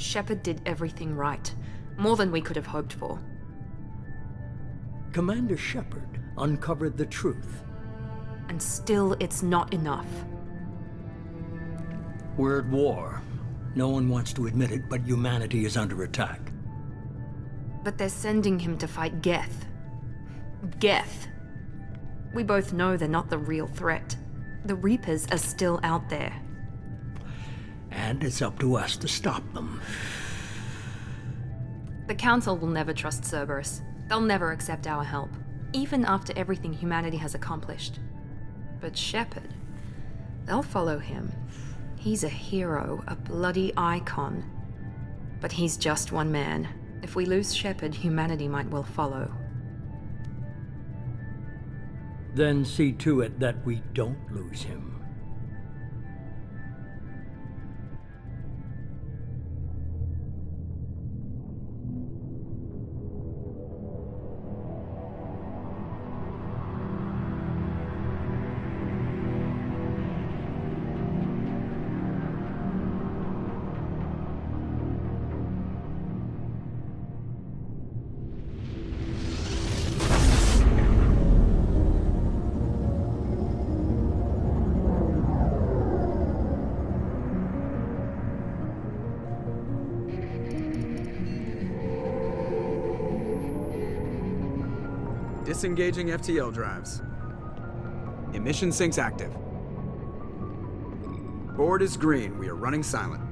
Shepard did everything right. More than we could have hoped for. Commander Shepard uncovered the truth. And still, it's not enough. We're at war. No one wants to admit it, but humanity is under attack. But they're sending him to fight Geth. Geth. We both know they're not the real threat. The Reapers are still out there. And it's up to us to stop them. The Council will never trust Cerberus. They'll never accept our help, even after everything humanity has accomplished. But Shepard, they'll follow him. He's a hero, a bloody icon. But he's just one man. If we lose Shepard, humanity might well follow. Then see to it that we don't lose him. Disengaging FTL drives. Emission sinks active. Board is green. We are running silent.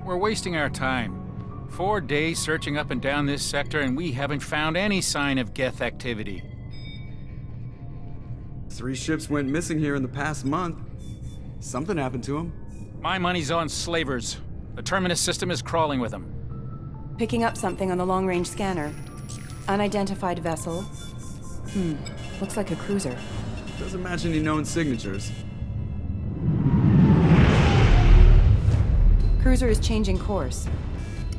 We're wasting our time. 4 days searching up and down this sector, and we haven't found any sign of Geth activity. 3 ships went missing here in the past month. Something happened to them. My money's on slavers. The Terminus system is crawling with them. Picking up something on the long-range scanner. Unidentified vessel. Looks like a cruiser. Doesn't match any known signatures. Cruiser is changing course.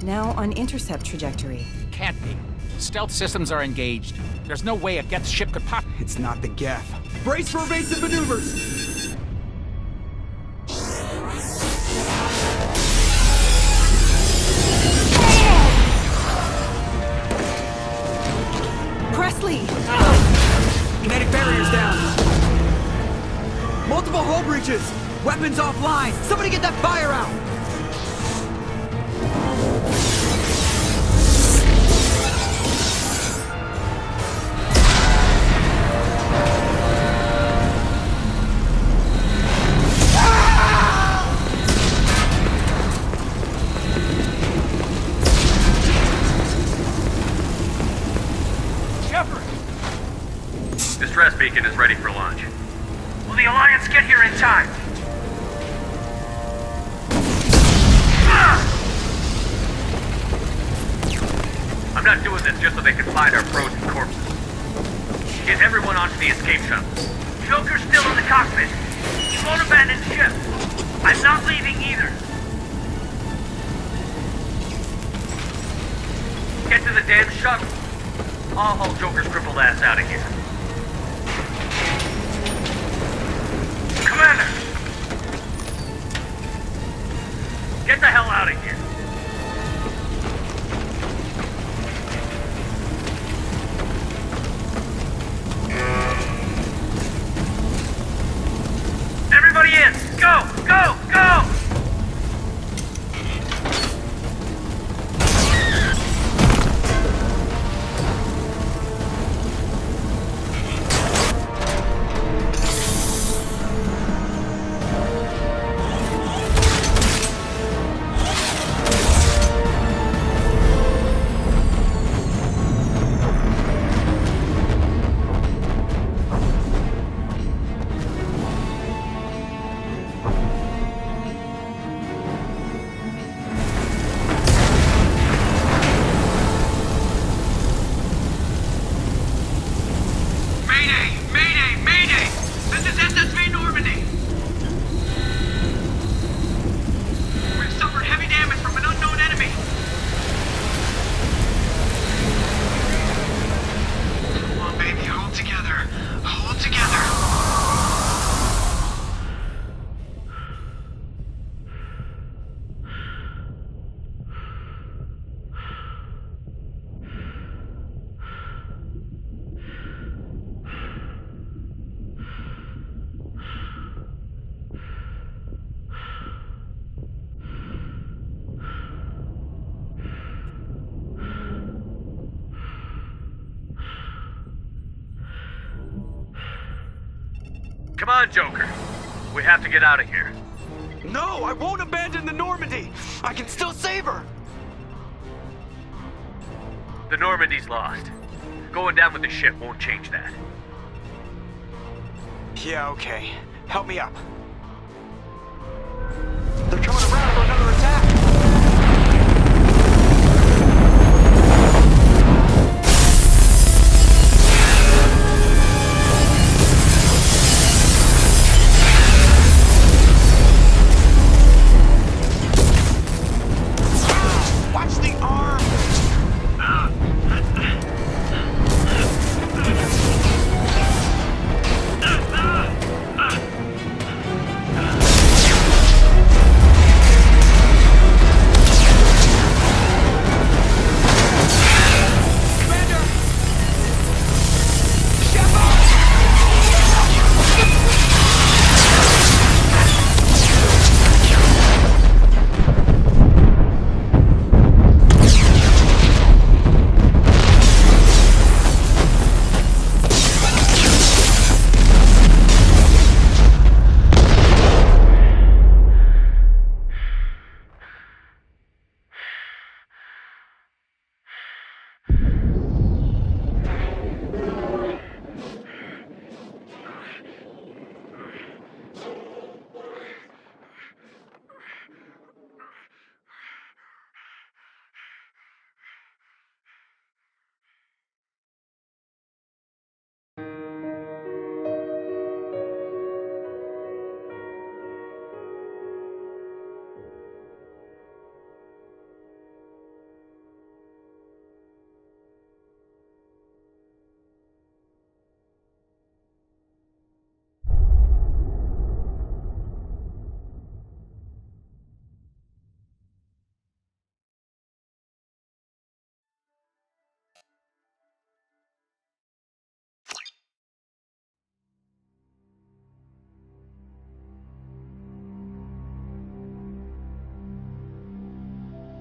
Now on intercept trajectory. Can't be. Stealth systems are engaged. There's no way a Geth ship could pop. It's not the Geth. Brace for evasive maneuvers! Presley! Kinetic barriers down! Multiple hull breaches! Weapons offline! Somebody get that fire out! Distress beacon is ready for launch. Will the Alliance get here in time? I'm not doing this just so they can find our frozen corpses. Get everyone onto the escape shuttle. Joker's still in the cockpit. He won't abandon ship. I'm not leaving either. Get to the damn shuttle. I'll haul Joker's crippled ass out of here. Commander! Get the hell out of here! Everybody in! Go! Go! Go! Come on, Joker. We have to get out of here. No, I won't abandon the Normandy! I can still save her! The Normandy's lost. Going down with the ship won't change that. Yeah, okay. Help me up. They're coming around for another attack! Watch the arm!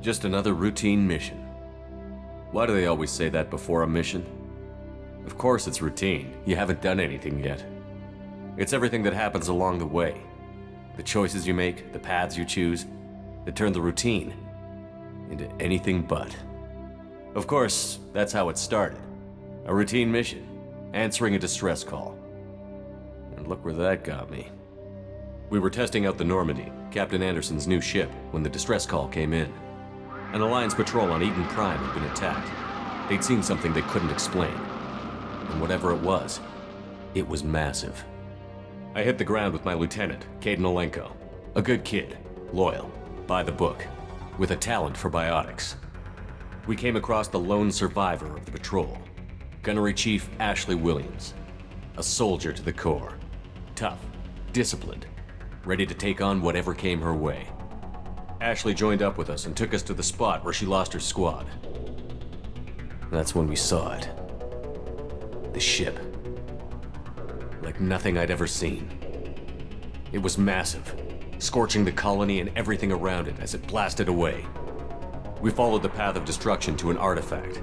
Just another routine mission. Why do they always say that before a mission? Of course it's routine. You haven't done anything yet. It's everything that happens along the way. The choices you make, the paths you choose, that turn the routine into anything but. Of course, that's how it started. A routine mission, answering a distress call. And look where that got me. We were testing out the Normandy, Captain Anderson's new ship, when the distress call came in. An Alliance patrol on Eden Prime had been attacked. They'd seen something they couldn't explain. And whatever it was massive. I hit the ground with my lieutenant, Kaidan Olenko. A good kid, loyal, by the book, with a talent for biotics. We came across the lone survivor of the patrol, Gunnery Chief Ashley Williams. A soldier to the core. Tough, disciplined, ready to take on whatever came her way. Ashley joined up with us and took us to the spot where she lost her squad. That's when we saw it. The ship. Like nothing I'd ever seen. It was massive, scorching the colony and everything around it as it blasted away. We followed the path of destruction to an artifact,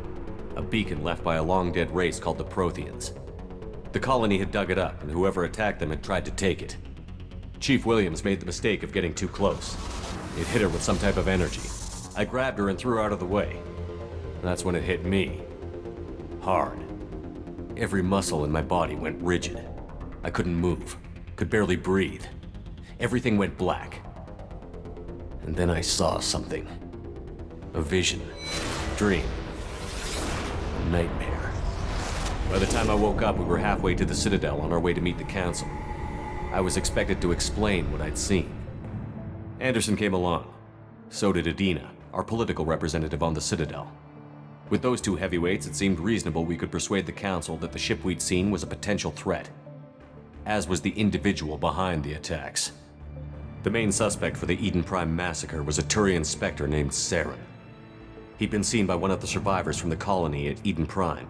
a beacon left by a long-dead race called the Protheans. The colony had dug it up, and whoever attacked them had tried to take it. Chief Williams made the mistake of getting too close. It hit her with some type of energy. I grabbed her and threw her out of the way. That's when it hit me. Hard. Every muscle in my body went rigid. I couldn't move, could barely breathe. Everything went black. And then I saw something. A vision. Dream. A nightmare. By the time I woke up, we were halfway to the Citadel on our way to meet the Council. I was expected to explain what I'd seen. Anderson came along. So did Adina, our political representative on the Citadel. With those two heavyweights, it seemed reasonable we could persuade the Council that the ship we'd seen was a potential threat, as was the individual behind the attacks. The main suspect for the Eden Prime massacre was a Turian Spectre named Saren. He'd been seen by one of the survivors from the colony at Eden Prime,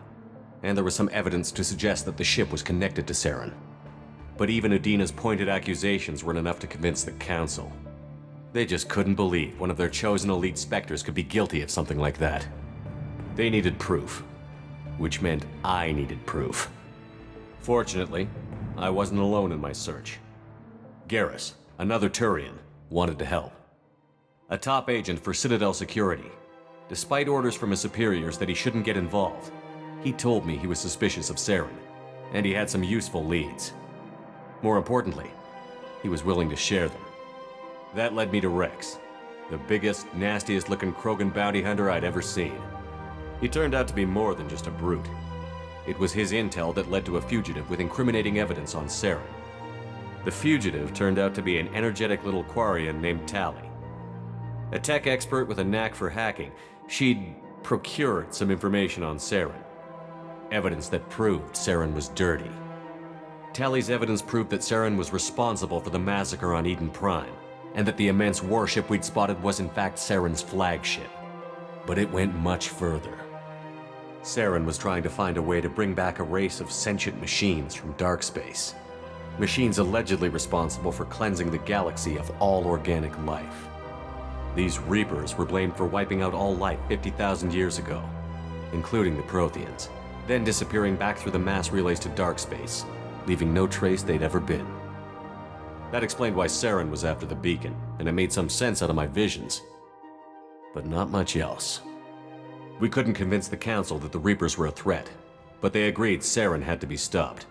and there was some evidence to suggest that the ship was connected to Saren. But even Adina's pointed accusations weren't enough to convince the Council. They just couldn't believe one of their chosen elite Spectres could be guilty of something like that. They needed proof, which meant I needed proof. Fortunately, I wasn't alone in my search. Garrus, another Turian, wanted to help. A top agent for Citadel Security. Despite orders from his superiors that he shouldn't get involved, he told me he was suspicious of Saren, and he had some useful leads. More importantly, he was willing to share them. That led me to Rex, the biggest, nastiest-looking Krogan bounty hunter I'd ever seen. He turned out to be more than just a brute. It was his intel that led to a fugitive with incriminating evidence on Saren. The fugitive turned out to be an energetic little Quarian named Tali. A tech expert with a knack for hacking, she'd procured some information on Saren. Evidence that proved Saren was dirty. Tali's evidence proved that Saren was responsible for the massacre on Eden Prime, and that the immense warship we'd spotted was in fact Saren's flagship. But it went much further. Saren was trying to find a way to bring back a race of sentient machines from dark space. Machines allegedly responsible for cleansing the galaxy of all organic life. These Reapers were blamed for wiping out all life 50,000 years ago, including the Protheans, then disappearing back through the mass relays to dark space, leaving no trace they'd ever been. That explained why Saren was after the beacon, and it made some sense out of my visions. But not much else. We couldn't convince the Council that the Reapers were a threat, but they agreed Saren had to be stopped.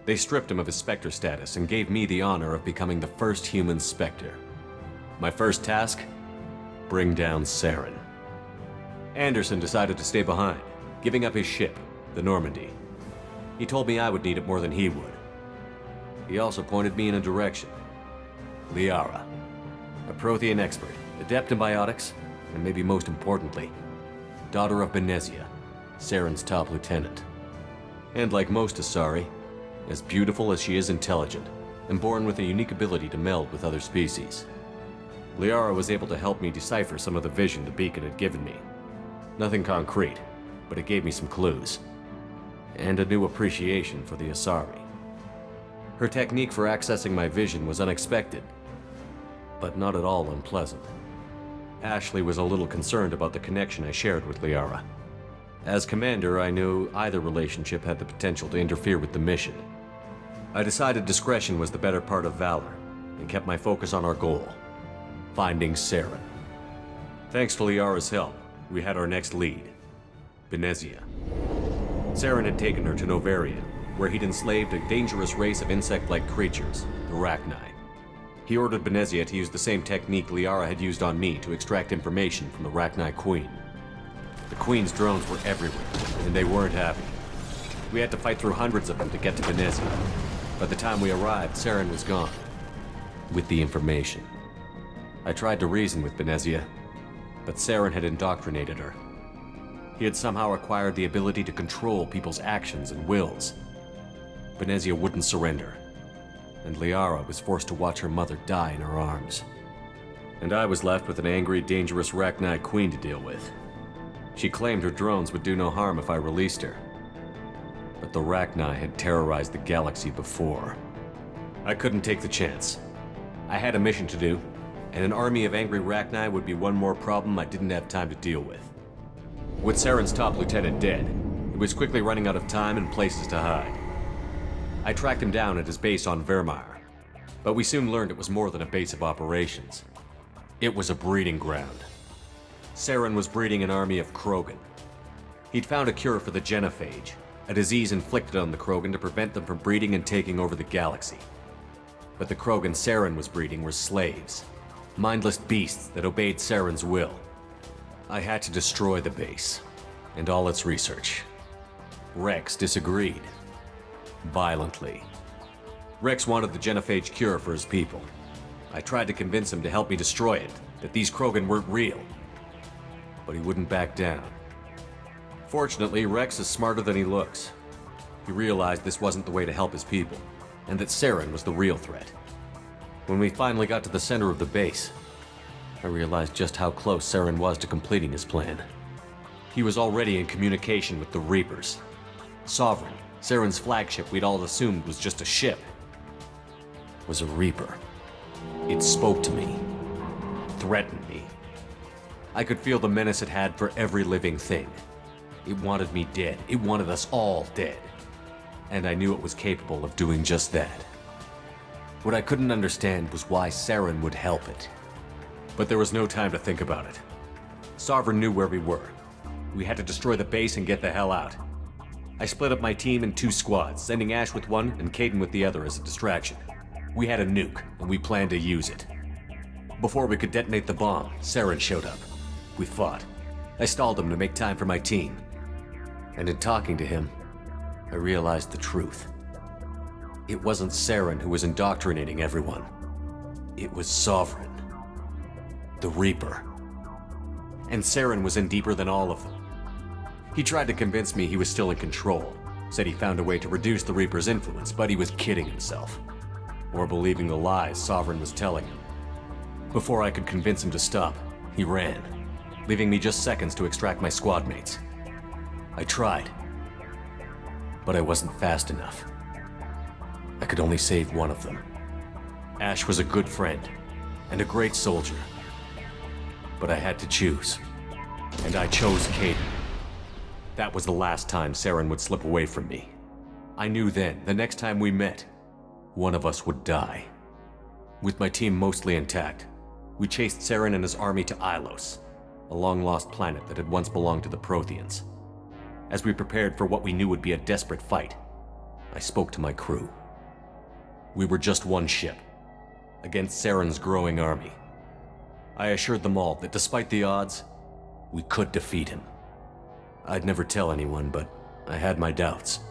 They stripped him of his Spectre status and gave me the honor of becoming the first human Spectre. My first task? Bring down Saren. Anderson decided to stay behind, giving up his ship, the Normandy. He told me I would need it more than he would. He also pointed me in a direction. Liara, a Prothean expert, adept in biotics, and maybe most importantly, daughter of Benezia, Saren's top lieutenant. And like most Asari, as beautiful as she is intelligent, and born with a unique ability to meld with other species. Liara was able to help me decipher some of the vision the beacon had given me. Nothing concrete, but it gave me some clues. And a new appreciation for the Asari. Her technique for accessing my vision was unexpected, but not at all unpleasant. Ashley was a little concerned about the connection I shared with Liara. As commander, I knew either relationship had the potential to interfere with the mission. I decided discretion was the better part of valor, and kept my focus on our goal, finding Saren. Thanks to Liara's help, we had our next lead, Benezia. Saren had taken her to Novarian, where he'd enslaved a dangerous race of insect-like creatures, the Rachni. He ordered Benezia to use the same technique Liara had used on me to extract information from the Rachni Queen. The Queen's drones were everywhere, and they weren't happy. We had to fight through hundreds of them to get to Benezia. By the time we arrived, Saren was gone, with the information. I tried to reason with Benezia, but Saren had indoctrinated her. He had somehow acquired the ability to control people's actions and wills. Benezia wouldn't surrender, and Liara was forced to watch her mother die in her arms. And I was left with an angry, dangerous Rachni Queen to deal with. She claimed her drones would do no harm if I released her. But the Rachni had terrorized the galaxy before. I couldn't take the chance. I had a mission to do, and an army of angry Rachni would be one more problem I didn't have time to deal with. With Saren's top lieutenant dead, he was quickly running out of time and places to hide. I tracked him down at his base on Vermeer, but we soon learned it was more than a base of operations. It was a breeding ground. Saren was breeding an army of Krogan. He'd found a cure for the genophage, a disease inflicted on the Krogan to prevent them from breeding and taking over the galaxy. But the Krogan Saren was breeding were slaves, mindless beasts that obeyed Saren's will. I had to destroy the base, and all its research. Rex disagreed. Violently. Rex wanted the genophage cure for his people. I tried to convince him to help me destroy it, that these Krogan weren't real. But he wouldn't back down. Fortunately, Rex is smarter than he looks. He realized this wasn't the way to help his people, and that Saren was the real threat. When we finally got to the center of the base, I realized just how close Saren was to completing his plan. He was already in communication with the Reapers. Sovereign, Saren's flagship we'd all assumed was just a ship, was a Reaper. It spoke to me, threatened me. I could feel the menace it had for every living thing. It wanted me dead. It wanted us all dead. and I knew it was capable of doing just that. What I couldn't understand was why Saren would help it. But there was no time to think about it. Sovereign knew where we were. We had to destroy the base and get the hell out. I split up my team in 2 squads, sending Ash with one and Kaidan with the other as a distraction. We had a nuke, and we planned to use it. Before we could detonate the bomb, Saren showed up. We fought. I stalled him to make time for my team. And in talking to him, I realized the truth. It wasn't Saren who was indoctrinating everyone. It was Sovereign. The Reaper. And Saren was in deeper than all of them. He tried to convince me he was still in control, said he found a way to reduce the Reaper's influence, but he was kidding himself. Or believing the lies Sovereign was telling him. Before I could convince him to stop, he ran, leaving me just seconds to extract my squad mates. I tried, but I wasn't fast enough. I could only save one of them. Ash was a good friend, and a great soldier. But I had to choose, and I chose Kaidan. That was the last time Saren would slip away from me. I knew then, the next time we met, one of us would die. With my team mostly intact, we chased Saren and his army to Ilos, a long-lost planet that had once belonged to the Protheans. As we prepared for what we knew would be a desperate fight, I spoke to my crew. We were just one ship, against Saren's growing army. I assured them all that despite the odds, we could defeat him. I'd never tell anyone, but I had my doubts.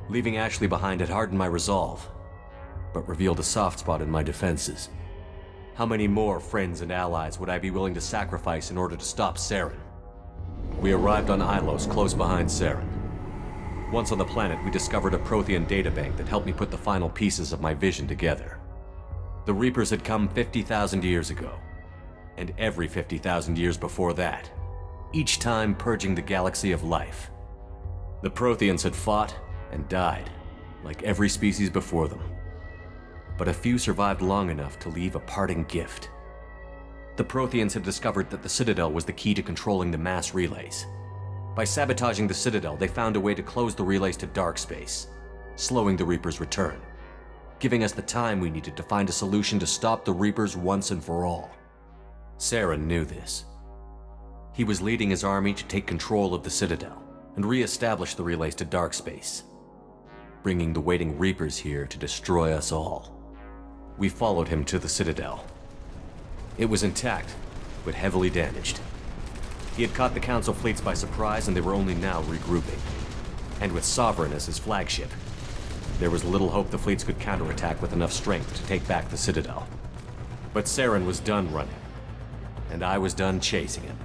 Leaving Ashley behind had hardened my resolve, but revealed a soft spot in my defenses. How many more friends and allies would I be willing to sacrifice in order to stop Saren? We arrived on Ilos, close behind Saren. Once on the planet, we discovered a Prothean databank that helped me put the final pieces of my vision together. The Reapers had come 50,000 years ago, and every 50,000 years before that, each time purging the galaxy of life. The Protheans had fought and died, like every species before them. But a few survived long enough to leave a parting gift. The Protheans had discovered that the Citadel was the key to controlling the mass relays. By sabotaging the Citadel, they found a way to close the relays to dark space, slowing the Reapers' return, giving us the time we needed to find a solution to stop the Reapers once and for all. Saren knew this. He was leading his army to take control of the Citadel and re-establish the relays to dark space, bringing the waiting Reapers here to destroy us all. We followed him to the Citadel. It was intact, but heavily damaged. He had caught the Council fleets by surprise, and they were only now regrouping. And with Sovereign as his flagship, there was little hope the fleets could counterattack with enough strength to take back the Citadel. But Saren was done running, and I was done chasing him.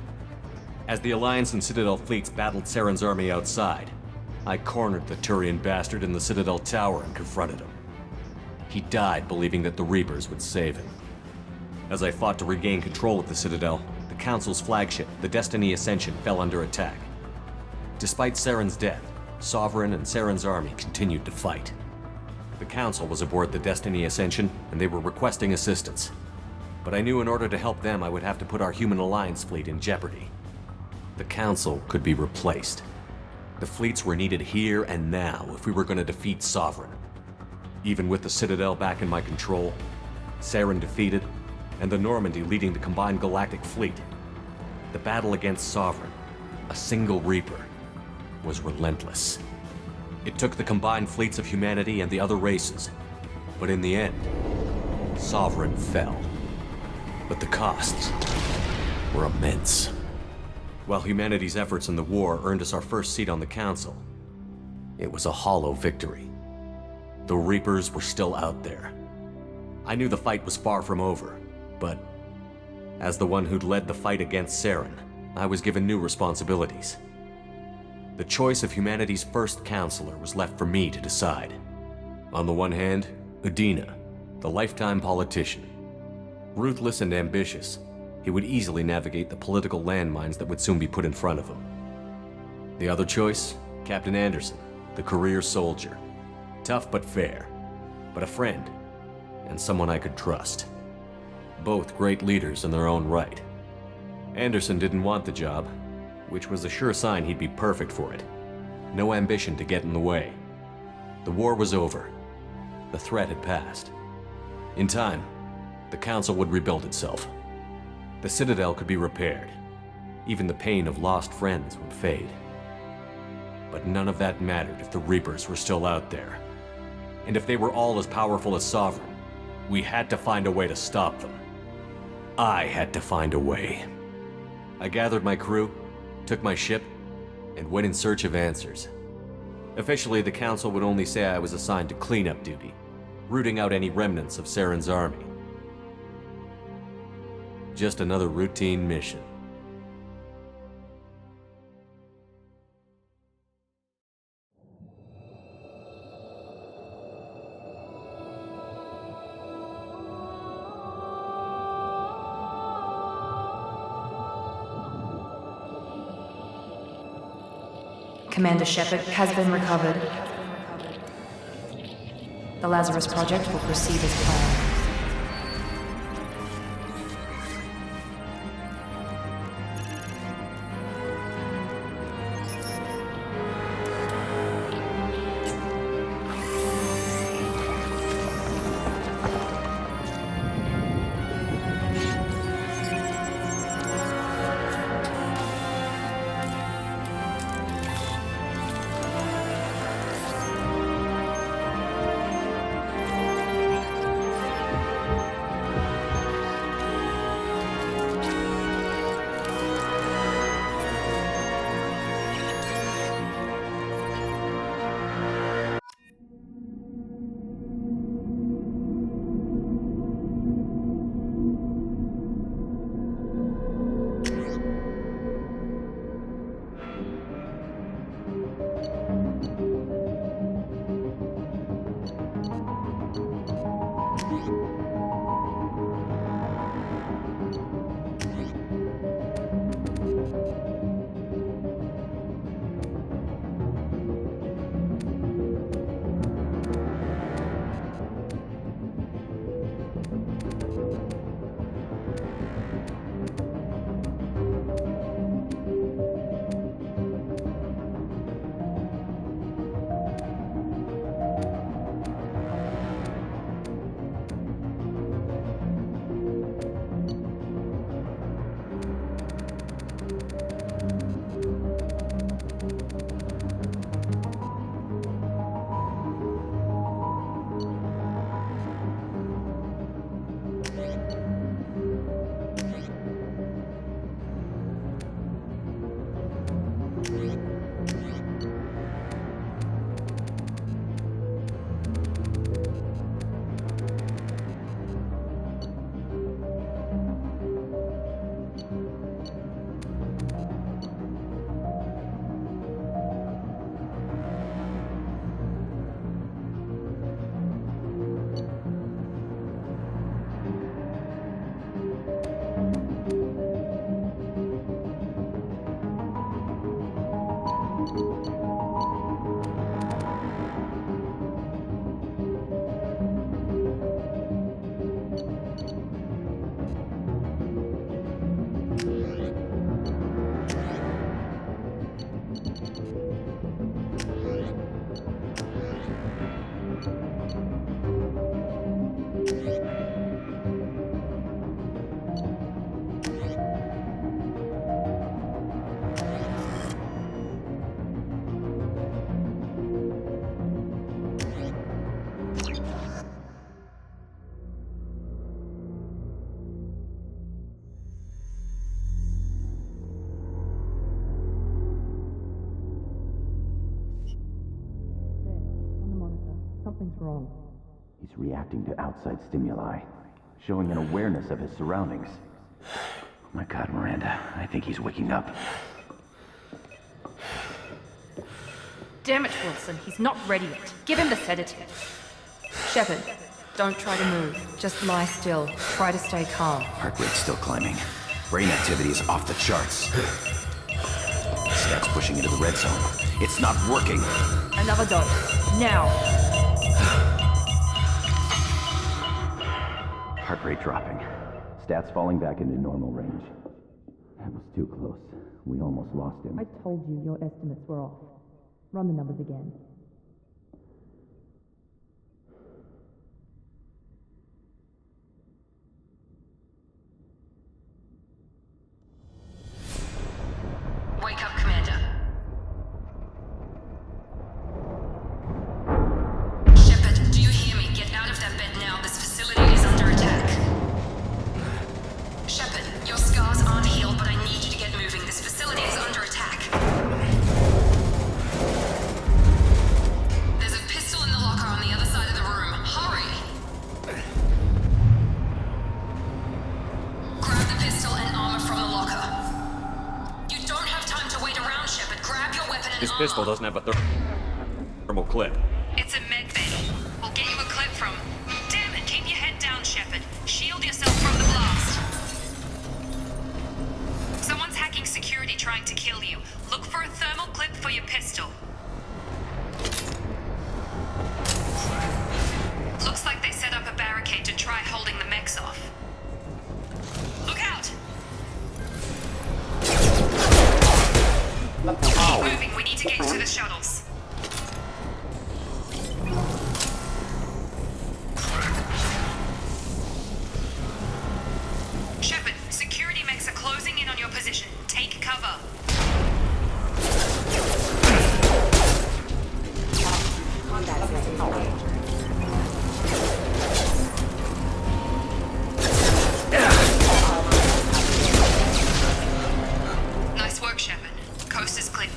As the Alliance and Citadel fleets battled Saren's army outside, I cornered the Turian bastard in the Citadel tower and confronted him. He died believing that the Reapers would save him. As I fought to regain control of the Citadel, the Council's flagship, the Destiny Ascension, fell under attack. Despite Saren's death, Sovereign and Saren's army continued to fight. The Council was aboard the Destiny Ascension, and they were requesting assistance. But I knew in order to help them, I would have to put our Human Alliance fleet in jeopardy. The Council could be replaced. The fleets were needed here and now if we were going to defeat Sovereign. Even with the Citadel back in my control, Saren defeated, and the Normandy leading the combined galactic fleet, the battle against Sovereign, a single Reaper, was relentless. It took the combined fleets of humanity and the other races, but in the end, Sovereign fell. But the costs were immense. While humanity's efforts in the war earned us our first seat on the Council, it was a hollow victory. The Reapers were still out there. I knew the fight was far from over, but as the one who'd led the fight against Saren, I was given new responsibilities. The choice of humanity's first counselor was left for me to decide. On the one hand, Udina, the lifetime politician. Ruthless and ambitious, he would easily navigate the political landmines that would soon be put in front of him. The other choice, Captain Anderson, the career soldier. Tough but fair, but a friend, and someone I could trust. Both great leaders in their own right. Anderson didn't want the job, which was a sure sign he'd be perfect for it. No ambition to get in the way. The war was over. The threat had passed. In time, the Council would rebuild itself. The Citadel could be repaired. Even the pain of lost friends would fade. But none of that mattered if the Reapers were still out there. And if they were all as powerful as Sovereign, we had to find a way to stop them. I had to find a way. I gathered my crew, took my ship, and went in search of answers. Officially, the Council would only say I was assigned to cleanup duty, rooting out any remnants of Saren's army. Just another routine mission. Commander Shepard has been recovered. The Lazarus Project will proceed as planned. Something's wrong. He's reacting to outside stimuli, showing an awareness of his surroundings. Oh my God, Miranda, I think he's waking up. Damn it, Wilson, he's not ready yet. Give him the sedative. Shepard, don't try to move. Just lie still. Try to stay calm. Heart rate's still climbing. Brain activity is off the charts. Stats pushing into the red zone. It's not working. Another dose. Now. Heart rate dropping. Stats falling back into normal range. That was too close. We almost lost him. I told you your estimates were off. Run the numbers again. pistol doesn't have a thermal clip. It's a med bay. We'll get you a clip from. Damn it, keep your head down, Shepard. Shield yourself from the blast. Someone's hacking security trying to kill you. Look for a thermal clip for your pistol. Looks like they set up a barricade to try holding the mechs off. Look out! Keep moving, we need to get to the shuttles. Shepard, security mechs are closing in on your position. Take cover. Nice work, Shepard. Coast is clear.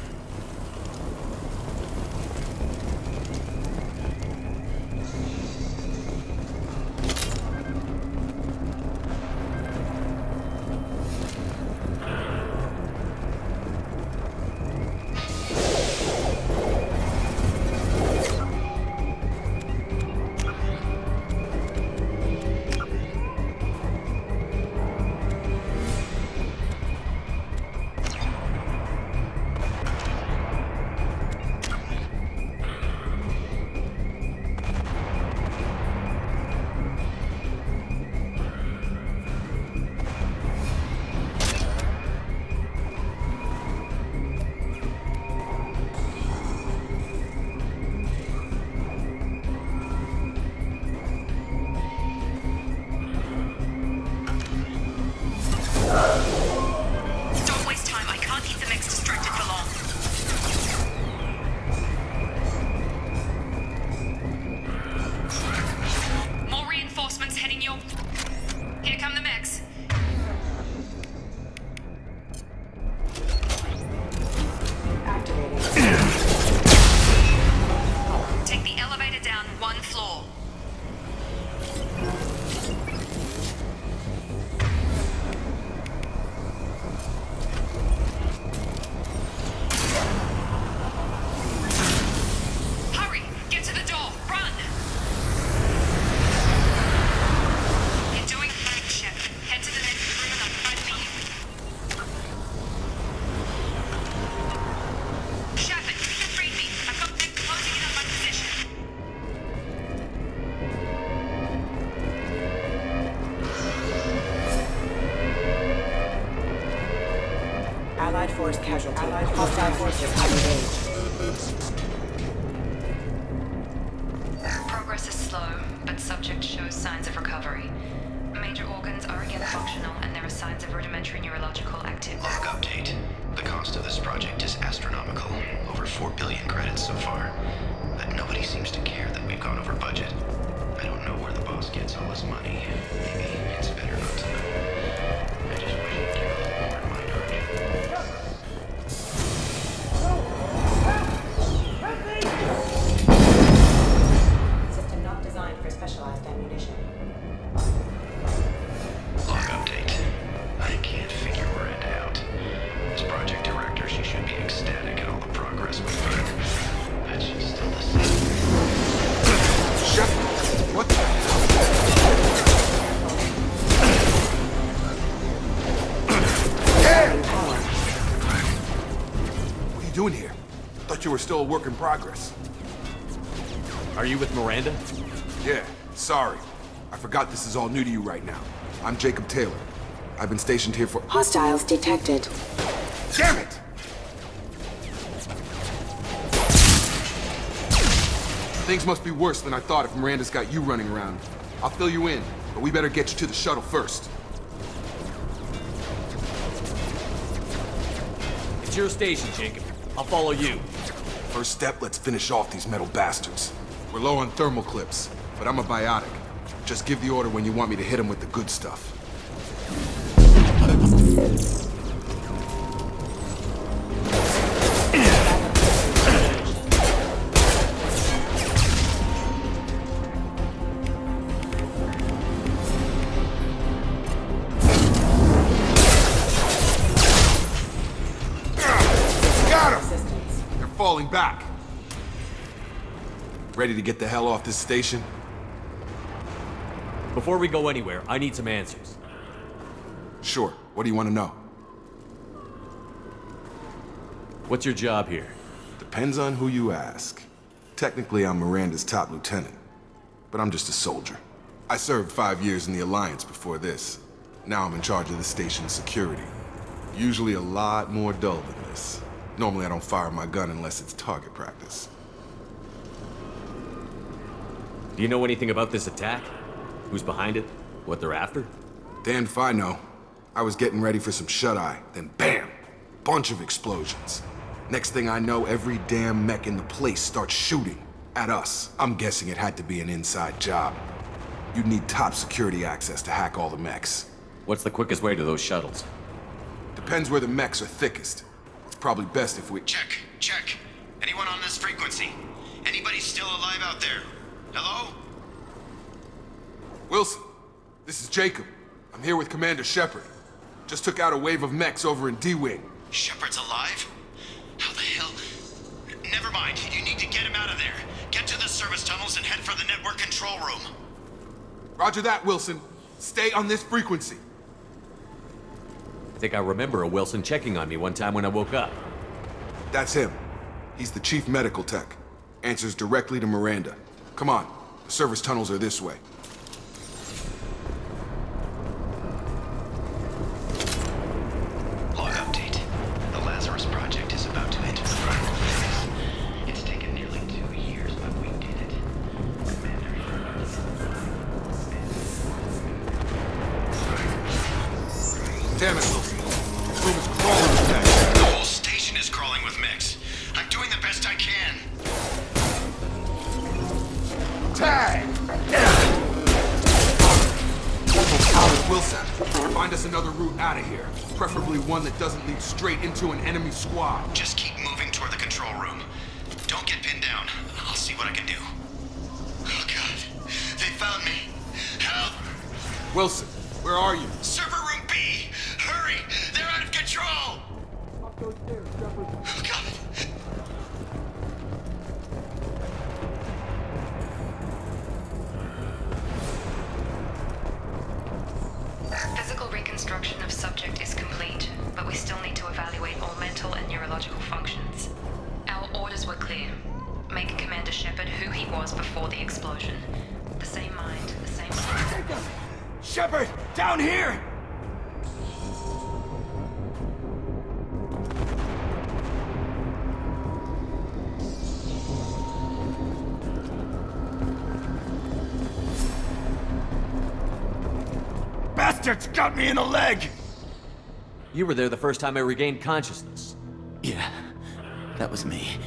Don't waste time. I can't keep the mechs distracted for long. More reinforcements heading your... Here come the mechs. Take the elevator down 1 floor. Hurry! Get to the door! Run! You're doing fine, Shep. Head to the next room and I'll find you. Shepard, you can read me. I've got them closing in on my position. Allied force casualty. Hostile forces engaged. Progress is slow, but subject shows signs of recovery. Major organs are again functional, and there are signs of rudimentary neurological activity. Log update. The cost of this project is astronomical. Over 4 billion credits so far. But nobody seems to care that we've gone over budget. I don't know where the boss gets all his money. Maybe it's better not to know. I just wish he'd care a little more in my direction. System not designed for specialized ammunition. Log update. I can't figure Miranda out. As project director, she should be ecstatic at all the progress we've made. But she's still the same. Shep, what the hell? What are you doing here? Thought you were still a work in progress. Are you with Miranda? Yeah, sorry. I forgot this is all new to you right now. I'm Jacob Taylor. I've been stationed here for... Hostiles detected. Damn it! Things must be worse than I thought if Miranda's got you running around. I'll fill you in, but we better get you to the shuttle first. It's your station, Jacob. I'll follow you. First step, let's finish off these metal bastards. We're low on thermal clips, but I'm a biotic. Just give the order when you want me to hit them with the good stuff. falling back. Ready to get the hell off this station? Before we go anywhere, I need some answers. Sure. What do you want to know? What's your job here? Depends on who you ask. Technically, I'm Miranda's top lieutenant, but I'm just a soldier. I served 5 years in the Alliance before this. Now I'm in charge of the station's security. Usually a lot more dull than this. Normally I don't fire my gun unless it's target practice. Do you know anything about this attack? Who's behind it? What they're after? Damned if I know. I was getting ready for some shut-eye, then bam! Bunch of explosions. Next thing I know, every damn mech in the place starts shooting at us. I'm guessing it had to be an inside job. You'd need top security access to hack all the mechs. What's the quickest way to those shuttles? Depends where the mechs are thickest. It's probably best if we... Check, check. Anyone on this frequency? Anybody still alive out there? Hello? Wilson, this is Jacob. I'm here with Commander Shepard. Just took out a wave of mechs over in D-Wing. Shepard's alive? How the hell? Never mind. You need to get him out of there. Get to the service tunnels and head for the network control room. Roger that, Wilson. Stay on this frequency. I think I remember a Wilson checking on me one time when I woke up. That's him. He's the chief medical tech. Answers directly to Miranda. Come on. The service tunnels are this way. Log update. The Lazarus Project is about to enter the final phase. It's taken nearly 2 years, but we did it. Damn it, Wilson. This room is crawling with mechs. The whole station is crawling with mechs. I'm doing the best I can. Tag! Wilson, find us another route out of here. Preferably one that doesn't lead straight into an enemy squad. Just keep moving toward the control room. Don't get pinned down. I'll see what I can do. Oh, God. They found me. Help! Wilson, where are you? Server room B! Hurry! They're out of control! Oh, God. Physical reconstruction of subject is complete, but we still need to evaluate all mental and neurological functions. Our orders were clear. Make Commander Shepard who he was before the explosion. The same mind, the same... Shepard! Down here! Bastards got me in the leg! You were there the first time I regained consciousness. Yeah, that was me.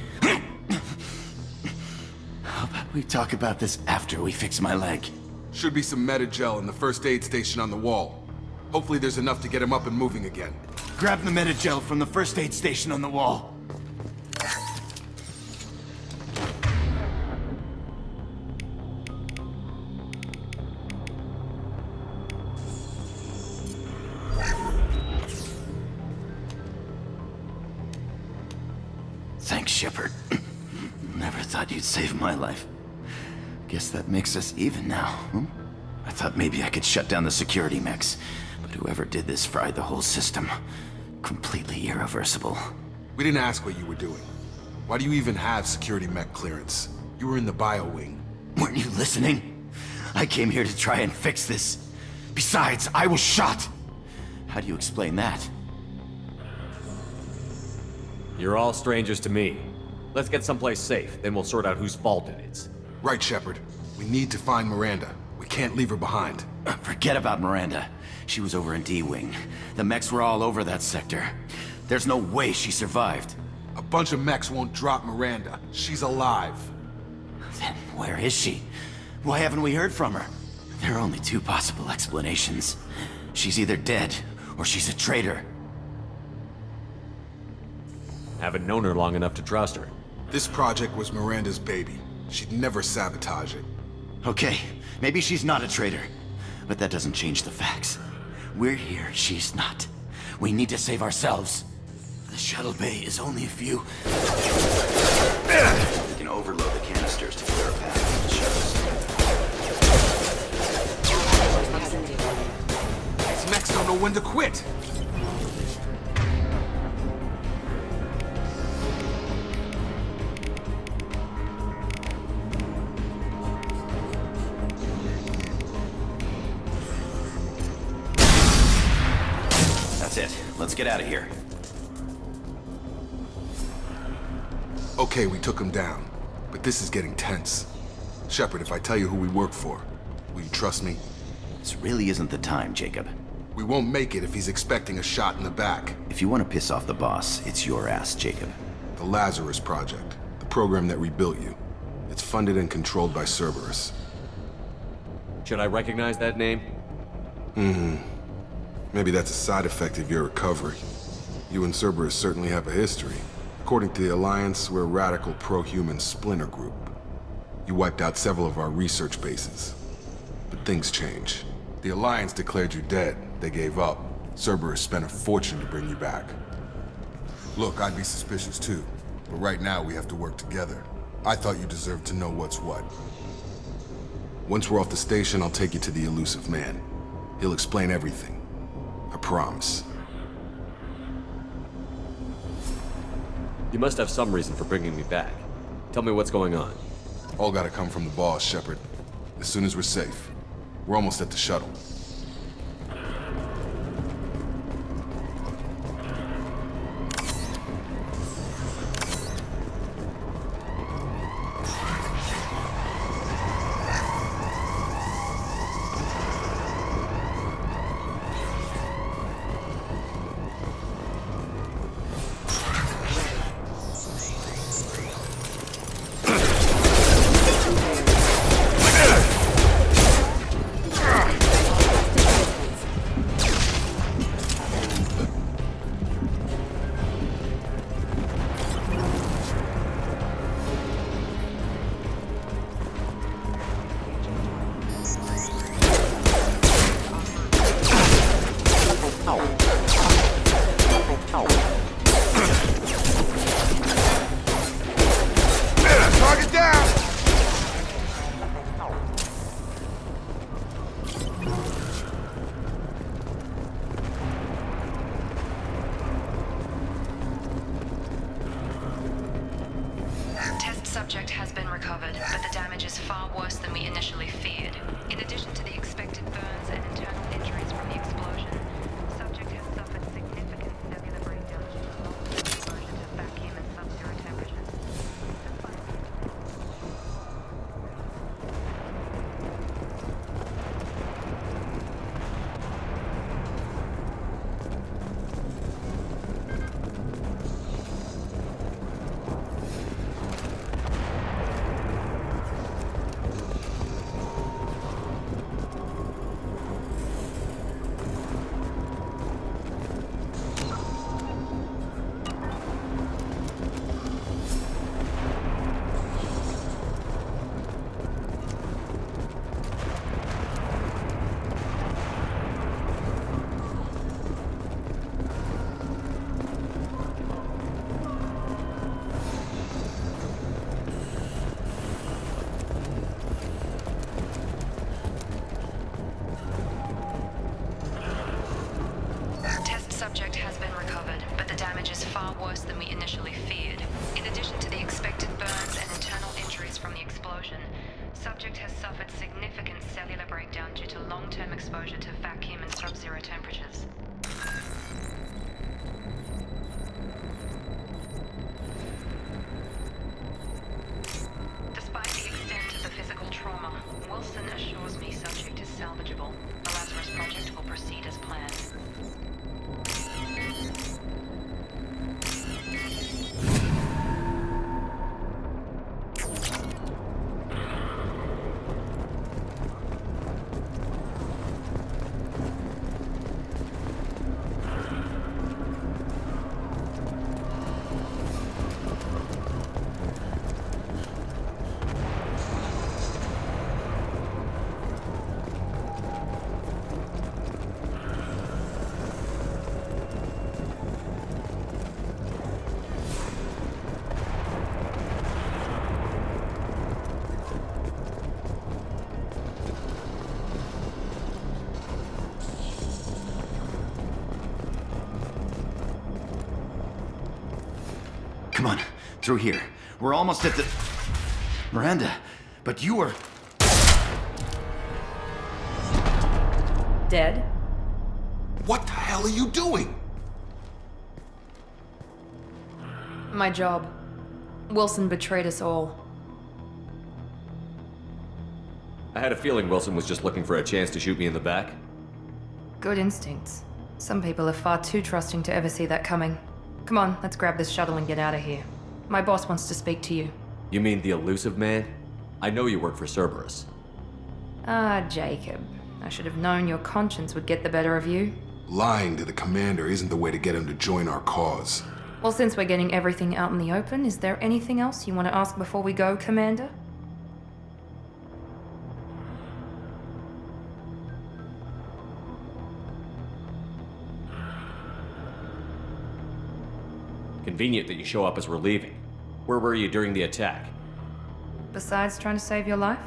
How about we talk about this after we fix my leg? Should be some Metagel in the first aid station on the wall. Hopefully there's enough to get him up and moving again. Grab the Metagel from the first aid station on the wall. Thanks, Shepard. Never thought you'd save my life. Guess that makes us even now, hmm? I thought maybe I could shut down the security mechs, but whoever did this fried the whole system. Completely irreversible. We didn't ask what you were doing. Why do you even have security mech clearance? You were in the bio wing. Weren't you listening? I came here to try and fix this. Besides, I was shot. How do you explain that? You're all strangers to me. Let's get someplace safe, then we'll sort out whose fault it is. Right, Shepard. We need to find Miranda. We can't leave her behind. Forget about Miranda. She was over in D-Wing. The mechs were all over that sector. There's no way she survived. A bunch of mechs won't drop Miranda. She's alive. Then where is she? Why haven't we heard from her? There are only two possible explanations. She's either dead, or she's a traitor. Haven't known her long enough to trust her. This project was Miranda's baby. She'd never sabotage it. Okay, maybe she's not a traitor. But that doesn't change the facts. We're here, she's not. We need to save ourselves. The shuttle bay is only a few... We can overload the canisters to clear a path to the shuttles. These mechs don't know when to quit. That's it. Let's get out of here. Okay, we took him down, but this is getting tense. Shepard, if I tell you who we work for, will you trust me? This really isn't the time, Jacob. We won't make it if he's expecting a shot in the back. If you want to piss off the boss, it's your ass, Jacob. The Lazarus Project, the program that rebuilt you. It's funded and controlled by Cerberus. Should I recognize that name? Maybe that's a side effect of your recovery. You and Cerberus certainly have a history. According to the Alliance, we're a radical pro-human splinter group. You wiped out several of our research bases. But things change. The Alliance declared you dead. They gave up. Cerberus spent a fortune to bring you back. Look, I'd be suspicious too. But right now we have to work together. I thought you deserved to know what's what. Once we're off the station, I'll take you to the Elusive Man. He'll explain everything. I promise. You must have some reason for bringing me back. Tell me what's going on. All gotta come from the boss, Shepard. As soon as we're safe. We're almost at the shuttle. Target down! Test subject has been recovered, but the damage is far worse than we initially feared. In addition to the expected burns and internal injuries from the explosion, subject has suffered significant cellular breakdown due to long-term exposure to vacuum and sub-zero temperatures. Subject has been recovered, but the damage is far worse than we initially feared. In addition to the expected burns and internal injuries from the explosion, subject has suffered significant cellular breakdown due to long-term exposure to vacuum and sub-zero temperatures. Despite the extent of the physical trauma, Wilson assures me subject is salvageable. The Lazarus Project will proceed as planned. through here. We're almost at the... Miranda, but you were... Dead? What the hell are you doing? My job. Wilson betrayed us all. I had a feeling Wilson was just looking for a chance to shoot me in the back. Good instincts. Some people are far too trusting to ever see that coming. Come on, let's grab this shuttle and get out of here. My boss wants to speak to you. You mean the elusive man? I know you work for Cerberus. Ah, Jacob. I should have known your conscience would get the better of you. Lying to the commander isn't the way to get him to join our cause. Well, since we're getting everything out in the open, is there anything else you want to ask before we go, Commander? Convenient that you show up as we're leaving. Where were you during the attack? Besides trying to save your life?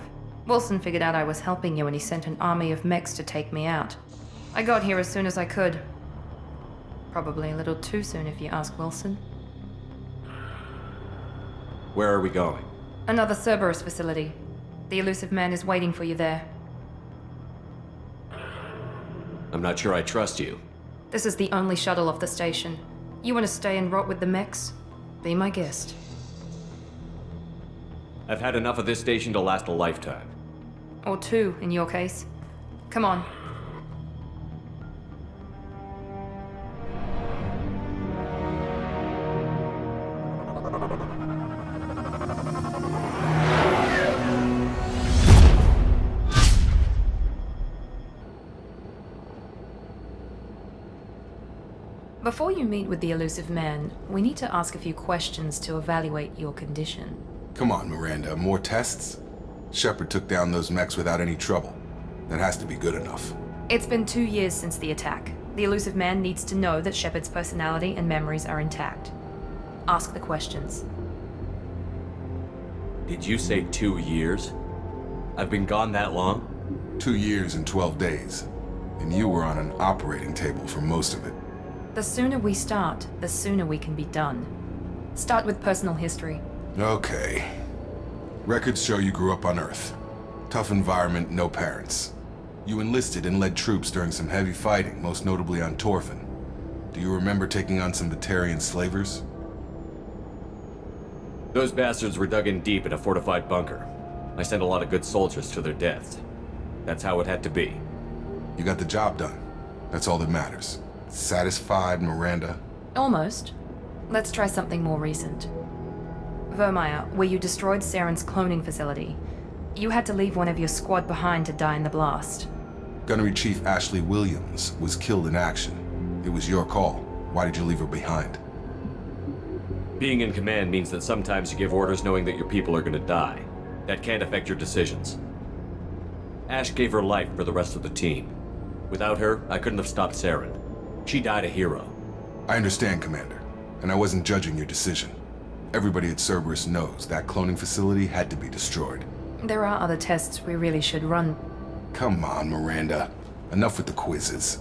Wilson figured out I was helping you and he sent an army of mechs to take me out. I got here as soon as I could. Probably a little too soon if you ask Wilson. Where are we going? Another Cerberus facility. The elusive man is waiting for you there. I'm not sure I trust you. This is the only shuttle off the station. You want to stay and rot with the mechs? Be my guest. I've had enough of this station to last a lifetime. Or two, in your case. Come on. Before you meet with the elusive man, we need to ask a few questions to evaluate your condition. Come on, Miranda, more tests? Shepard took down those mechs without any trouble. That has to be good enough. It's been 2 years since the attack. The elusive man needs to know that Shepard's personality and memories are intact. Ask the questions. Did you say 2 years? I've been gone that long? 2 years and 12 days. And you were on an operating table for most of it. The sooner we start, the sooner we can be done. Start with personal history. Okay. Records show you grew up on Earth. Tough environment, no parents. You enlisted and led troops during some heavy fighting, most notably on Torfin. Do you remember taking on some Batarian slavers? Those bastards were dug in deep in a fortified bunker. I sent a lot of good soldiers to their deaths. That's how it had to be. You got the job done. That's all that matters. Satisfied, Miranda? Almost. Let's try something more recent. Vermeer, where you destroyed Saren's cloning facility. You had to leave one of your squad behind to die in the blast. Gunnery Chief Ashley Williams was killed in action. It was your call. Why did you leave her behind? Being in command means that sometimes you give orders knowing that your people are gonna die. That can't affect your decisions. Ash gave her life for the rest of the team. Without her, I couldn't have stopped Saren. She died a hero. I understand, Commander, and I wasn't judging your decision. Everybody at Cerberus knows that cloning facility had to be destroyed. There are other tests we really should run. Come on, Miranda. Enough with the quizzes.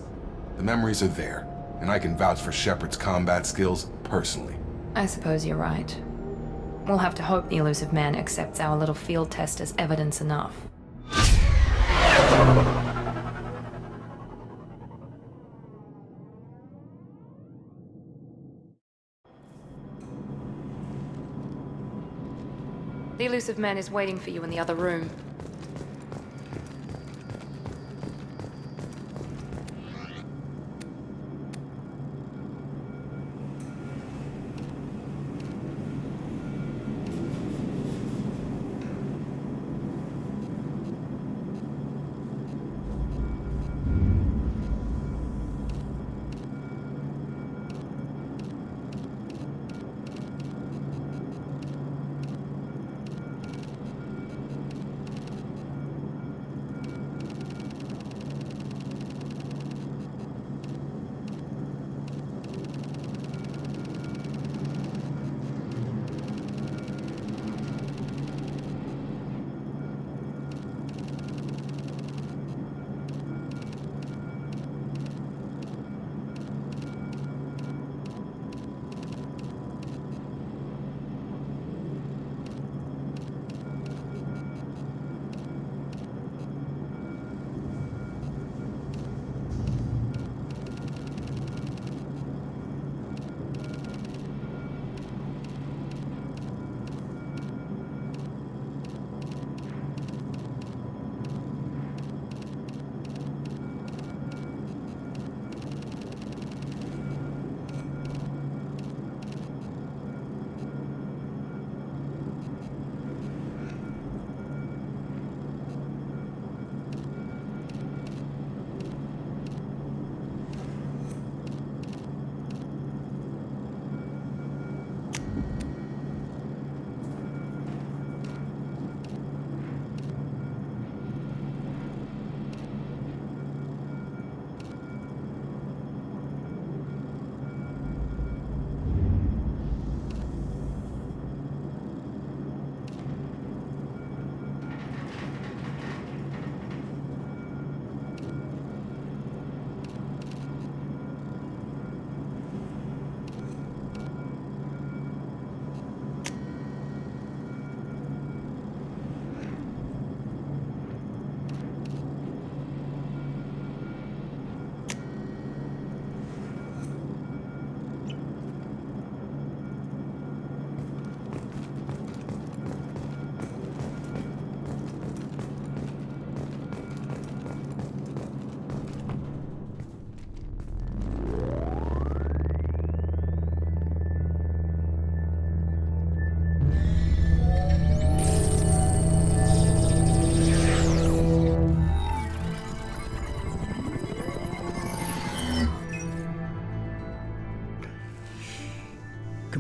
The memories are there, and I can vouch for Shepard's combat skills personally. I suppose you're right. We'll have to hope the elusive man accepts our little field test as evidence enough. The elusive man is waiting for you in the other room.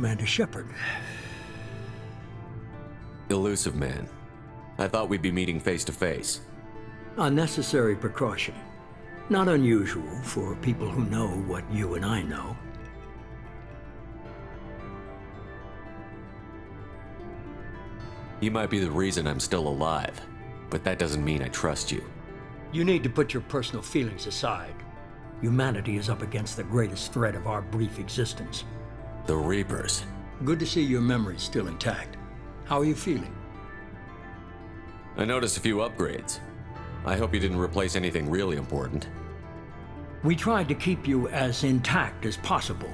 Commander Shepard. Elusive Man. I thought we'd be meeting face to face. A necessary precaution. Not unusual for people who know what you and I know. You might be the reason I'm still alive, but that doesn't mean I trust you. You need to put your personal feelings aside. Humanity is up against the greatest threat of our brief existence. The Reapers. Good to see your memory's still intact. How are you feeling? I noticed a few upgrades. I hope you didn't replace anything really important. We tried to keep you as intact as possible.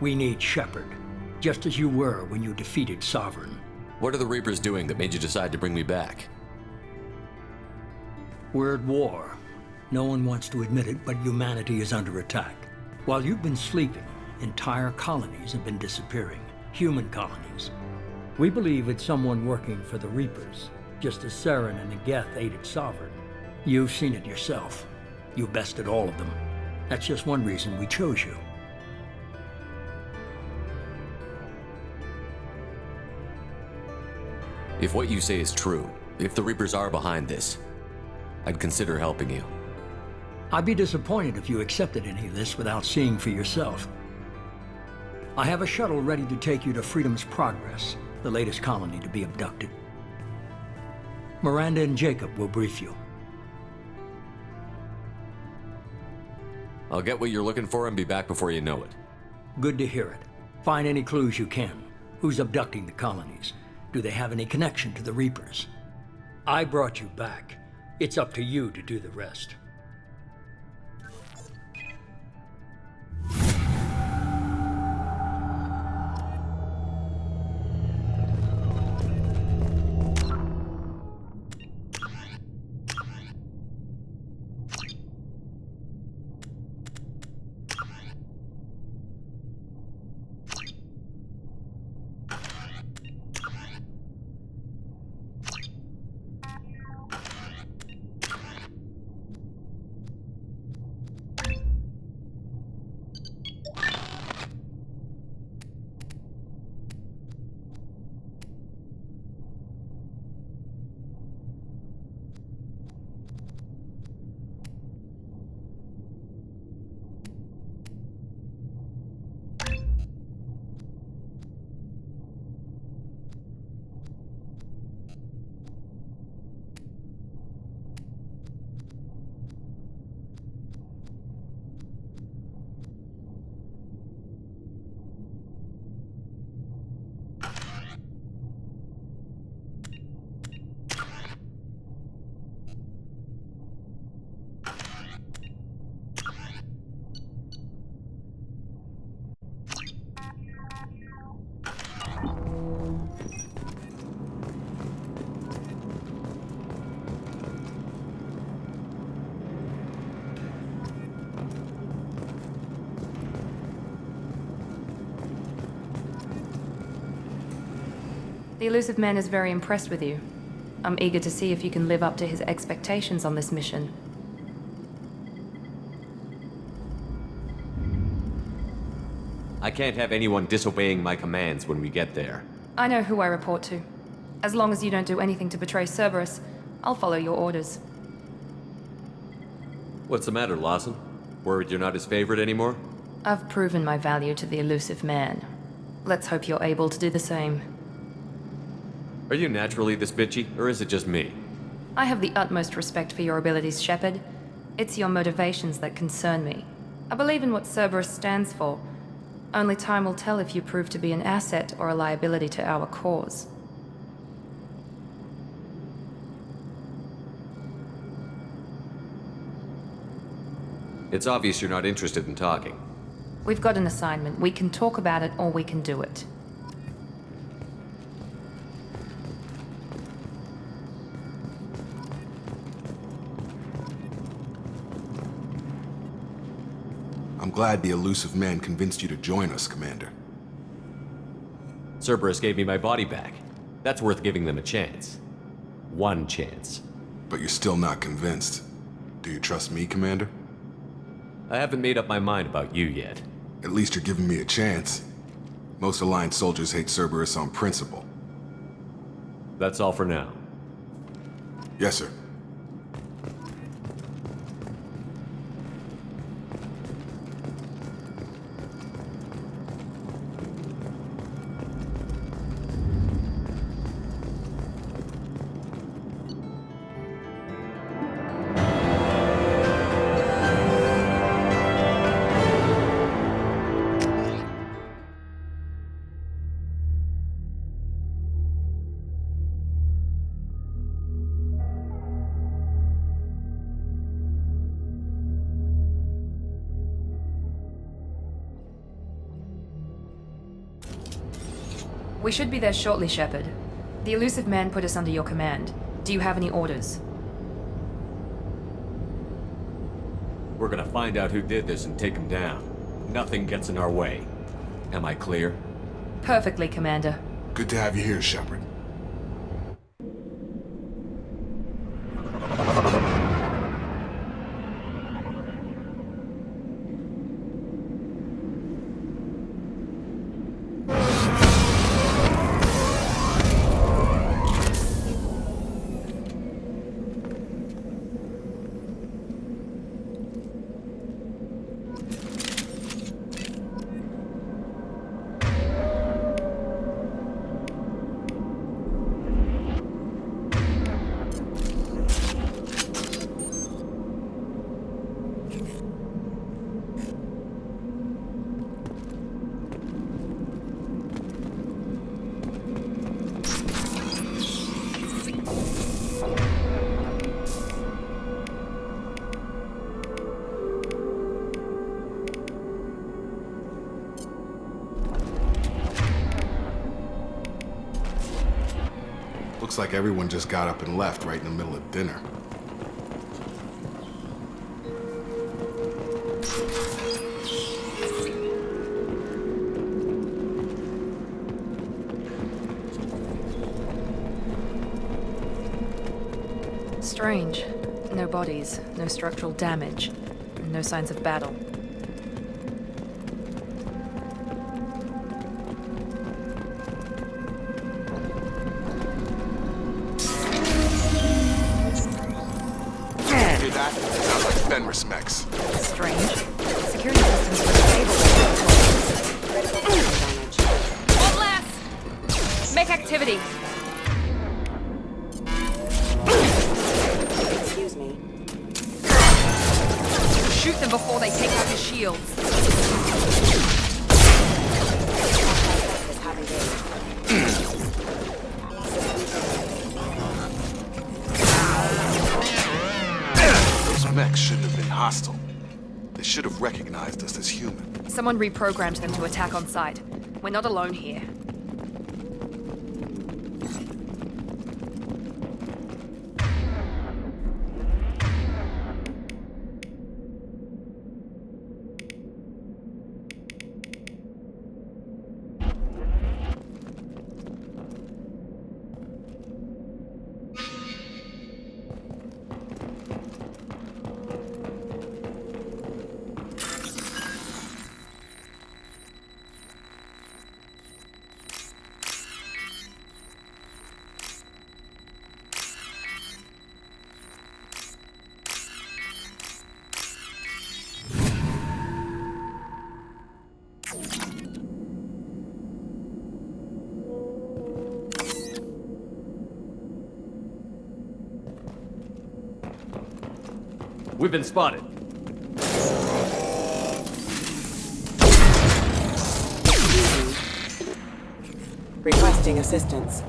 We need Shepard, just as you were when you defeated Sovereign. What are the Reapers doing that made you decide to bring me back? We're at war. No one wants to admit it, but humanity is under attack. While you've been sleeping, entire colonies have been disappearing. Human colonies. We believe it's someone working for the Reapers, just as Saren and Negeth aided Sovereign. You've seen it yourself. You bested all of them. That's just one reason we chose you. If what you say is true, if the Reapers are behind this, I'd consider helping you. I'd be disappointed if you accepted any of this without seeing for yourself. I have a shuttle ready to take you to Freedom's Progress, the latest colony to be abducted. Miranda and Jacob will brief you. I'll get what you're looking for and be back before you know it. Good to hear it. Find any clues you can. Who's abducting the colonies? Do they have any connection to the Reapers? I brought you back. It's up to you to do the rest. The Elusive Man is very impressed with you. I'm eager to see if you can live up to his expectations on this mission. I can't have anyone disobeying my commands when we get there. I know who I report to. As long as you don't do anything to betray Cerberus, I'll follow your orders. What's the matter, Lawson? Worried you're not his favorite anymore? I've proven my value to the Elusive Man. Let's hope you're able to do the same. Are you naturally this bitchy, or is it just me? I have the utmost respect for your abilities, Shepard. It's your motivations that concern me. I believe in what Cerberus stands for. Only time will tell if you prove to be an asset or a liability to our cause. It's obvious you're not interested in talking. We've got an assignment. We can talk about it or we can do it. I'm glad the Elusive Man convinced you to join us, Commander. Cerberus gave me my body back. That's worth giving them a chance. One chance. But you're still not convinced. Do you trust me, Commander? I haven't made up my mind about you yet. At least you're giving me a chance. Most Alliance soldiers hate Cerberus on principle. That's all for now. Yes, sir. We should be there shortly, Shepard. The Illusive Man put us under your command. Do you have any orders? We're gonna find out who did this and take him down. Nothing gets in our way. Am I clear? Perfectly, Commander. Good to have you here, Shepard. Looks like everyone just got up and left right in the middle of dinner. Strange. No bodies, no structural damage, no signs of battle. Sounds like Fenris mechs. Strange. Security systems were disabled. One less! Make activity! Excuse me. Shoot them before they take out your shields. Those mechs shouldn't have been hostile. They should have recognized us as human. Someone reprogrammed them to attack on sight. We're not alone here. We've been spotted. Requesting assistance.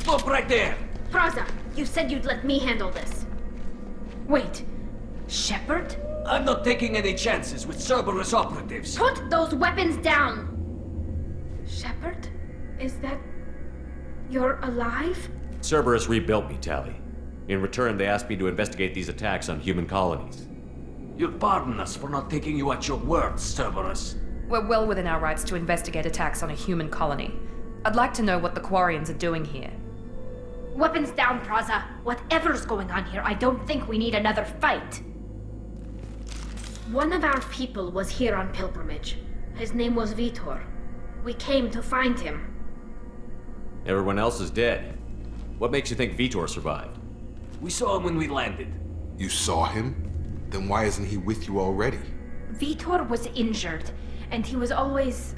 Stop right there! Praza, you said you'd let me handle this. Wait, Shepard? I'm not taking any chances with Cerberus operatives. Put those weapons down! Shepard? Is that... you're alive? Cerberus rebuilt me, Tali. In return, they asked me to investigate these attacks on human colonies. You'll pardon us for not taking you at your word, Cerberus. We're well within our rights to investigate attacks on a human colony. I'd like to know what the Quarians are doing here. Weapons down, Praza. Whatever's going on here, I don't think we need another fight. One of our people was here on pilgrimage. His name was Vitor. We came to find him. Everyone else is dead. What makes you think Vitor survived? We saw him when we landed. You saw him? Then why isn't he with you already? Vitor was injured, and he was always,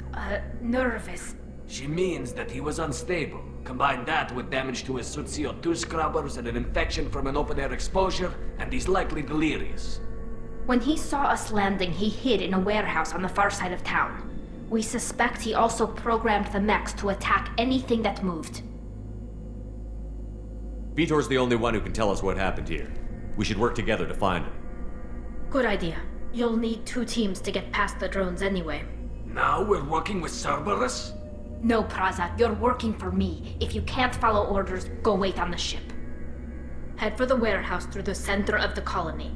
nervous. She means that he was unstable. Combine that with damage to his suit CO2 scrubbers and an infection from an open-air exposure, and he's likely delirious. When he saw us landing, he hid in a warehouse on the far side of town. We suspect he also programmed the mechs to attack anything that moved. Vitor's the only one who can tell us what happened here. We should work together to find him. Good idea. You'll need 2 teams to get past the drones anyway. Now we're working with Cerberus? No, Praza, you're working for me. If you can't follow orders, go wait on the ship. Head for the warehouse through the center of the colony.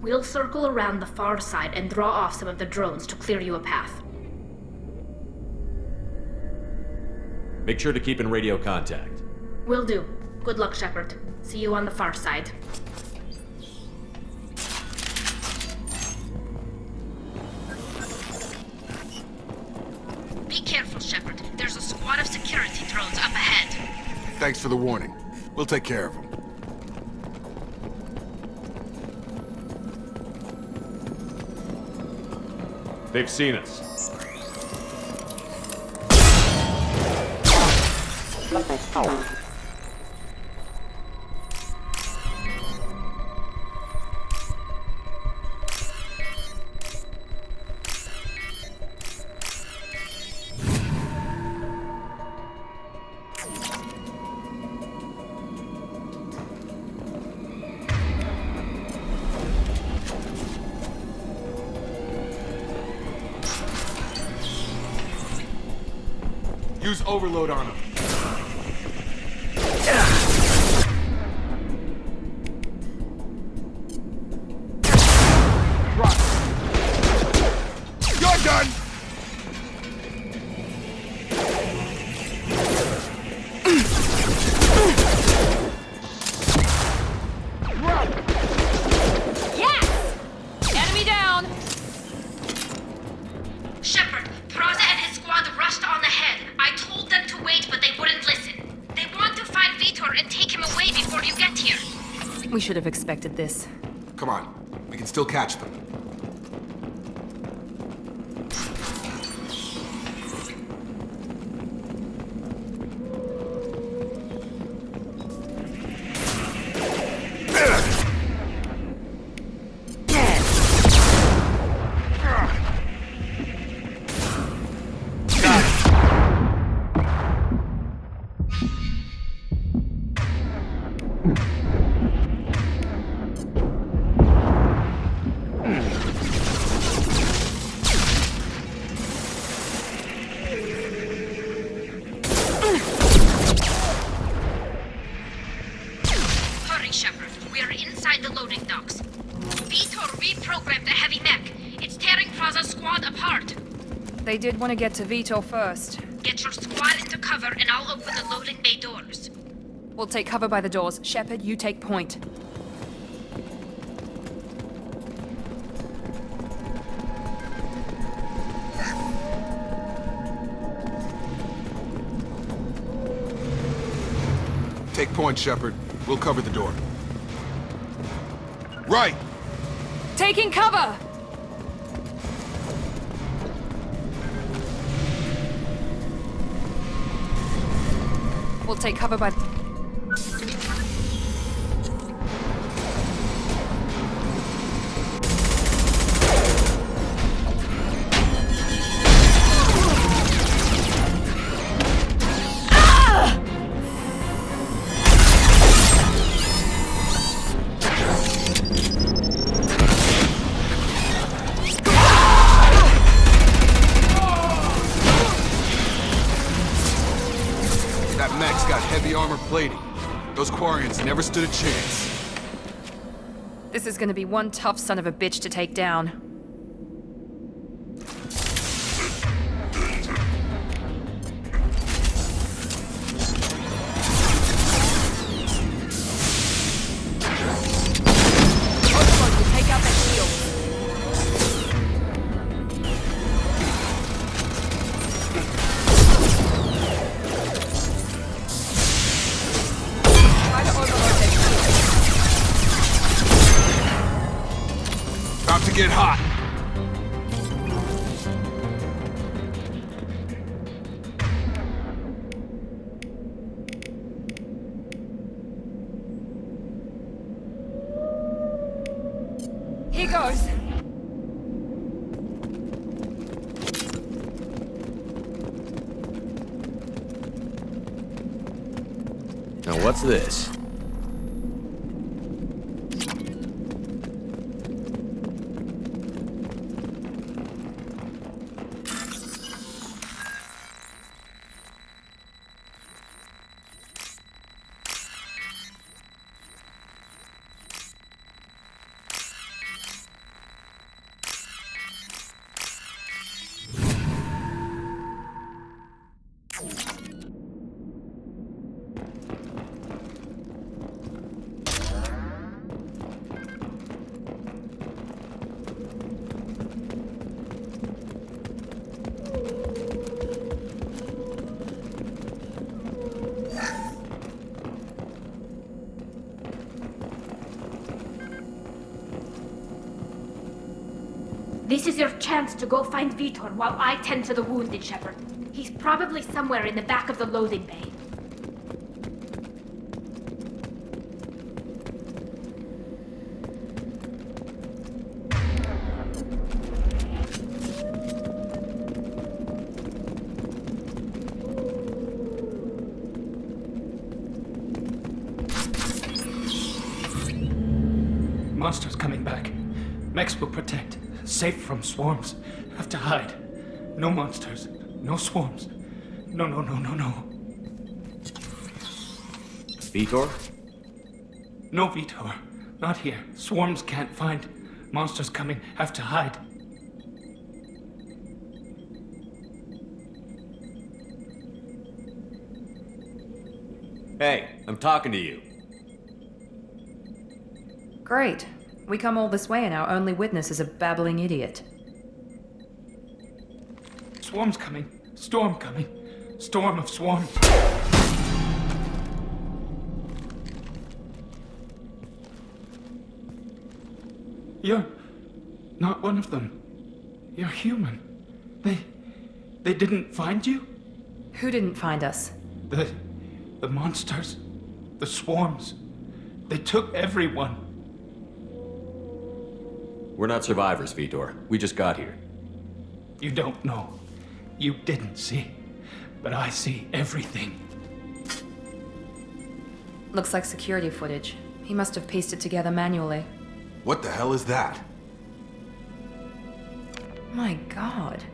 We'll circle around the far side and draw off some of the drones to clear you a path. Make sure to keep in radio contact. Will do. Good luck, Shepard. See you on the far side. Be careful, Shepard. There's a squad of security drones up ahead. Thanks for the warning. We'll take care of them. They've seen us. Use overload on him. You're done! Yes! Enemy down! Shepard, Praza and his squad rushed on ahead. I told them to wait, but they wouldn't listen. They want to find Vitor and take him away before you get here. We should have expected this. Come on, we can still catch them. Hurry, Shepard. We're inside the loading docks. Vitor reprogrammed the heavy mech. It's tearing Praza's squad apart. They did want to get to Vitor first. Get your squad into cover and I'll open the loading bay doors. We'll take cover by the doors. Shepard, you take point. Take point, Shepard. We'll cover the door. Right! Taking cover! We'll take cover by... That mech's got heavy armor plating. Those Quarians never stood a chance. This is gonna be one tough son of a bitch to take down. Take out that shield. goes! Now what's this? This is your chance to go find Vitor while I tend to the wounded, Shepard. He's probably somewhere in the back of the loading bay. Monsters coming back. Mex will protect. Safe from swarms. Have to hide. No monsters. No swarms. No. Vitor? No Vitor. Not here. Swarms can't find. Monsters coming. Have to hide. Hey, I'm talking to you. Great. We come all this way and our only witness is a babbling idiot. Swarms coming. Storm coming. Storm of swarms. You're not one of them. You're human. They didn't find you? Who didn't find us? The monsters. The swarms. They took everyone. We're not survivors, Vitor. We just got here. You don't know. You didn't see. But I see everything. Looks like security footage. He must have pieced it together manually. What the hell is that? My god.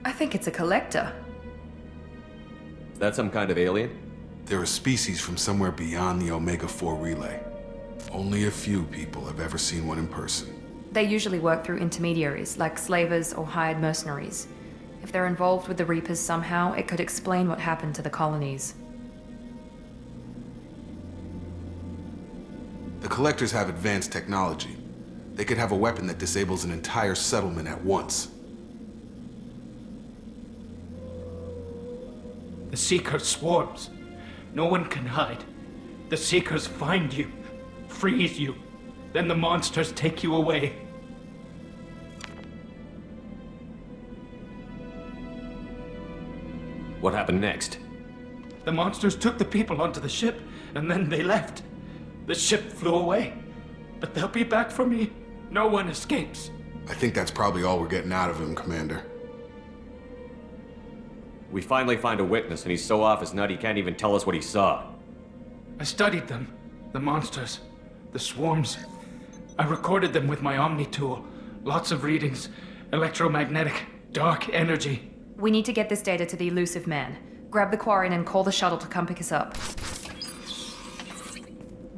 I think it's a collector. Is that some kind of alien? They're a species from somewhere beyond the Omega-4 relay. Only a few people have ever seen one in person. They usually work through intermediaries, like slavers or hired mercenaries. If they're involved with the Reapers somehow, it could explain what happened to the colonies. The Collectors have advanced technology. They could have a weapon that disables an entire settlement at once. The Seeker swarms. No one can hide. The Seekers find you, freeze you, then the monsters take you away. What happened next? The monsters took the people onto the ship, and then they left. The ship flew away. But they'll be back for me. No one escapes. I think that's probably all we're getting out of him, Commander. We finally find a witness, and he's so off his nut he can't even tell us what he saw. I studied them. The monsters. The swarms. I recorded them with my Omni tool. Lots of readings. Electromagnetic. Dark energy. We need to get this data to the Elusive Man. Grab the Quarren and call the shuttle to come pick us up.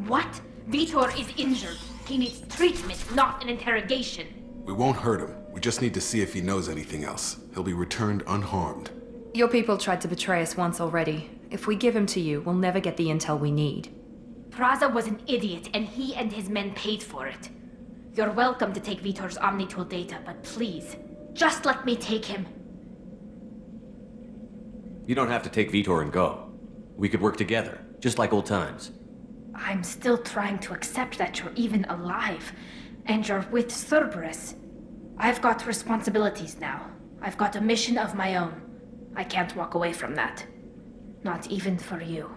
What? Vitor is injured. He needs treatment, not an interrogation. We won't hurt him. We just need to see if he knows anything else. He'll be returned unharmed. Your people tried to betray us once already. If we give him to you, we'll never get the intel we need. Praza was an idiot, and he and his men paid for it. You're welcome to take Vitor's Omnitool data, but please, just let me take him. You don't have to take Vitor and go. We could work together, just like old times. I'm still trying to accept that you're even alive, and you're with Cerberus. I've got responsibilities now. I've got a mission of my own. I can't walk away from that. Not even for you.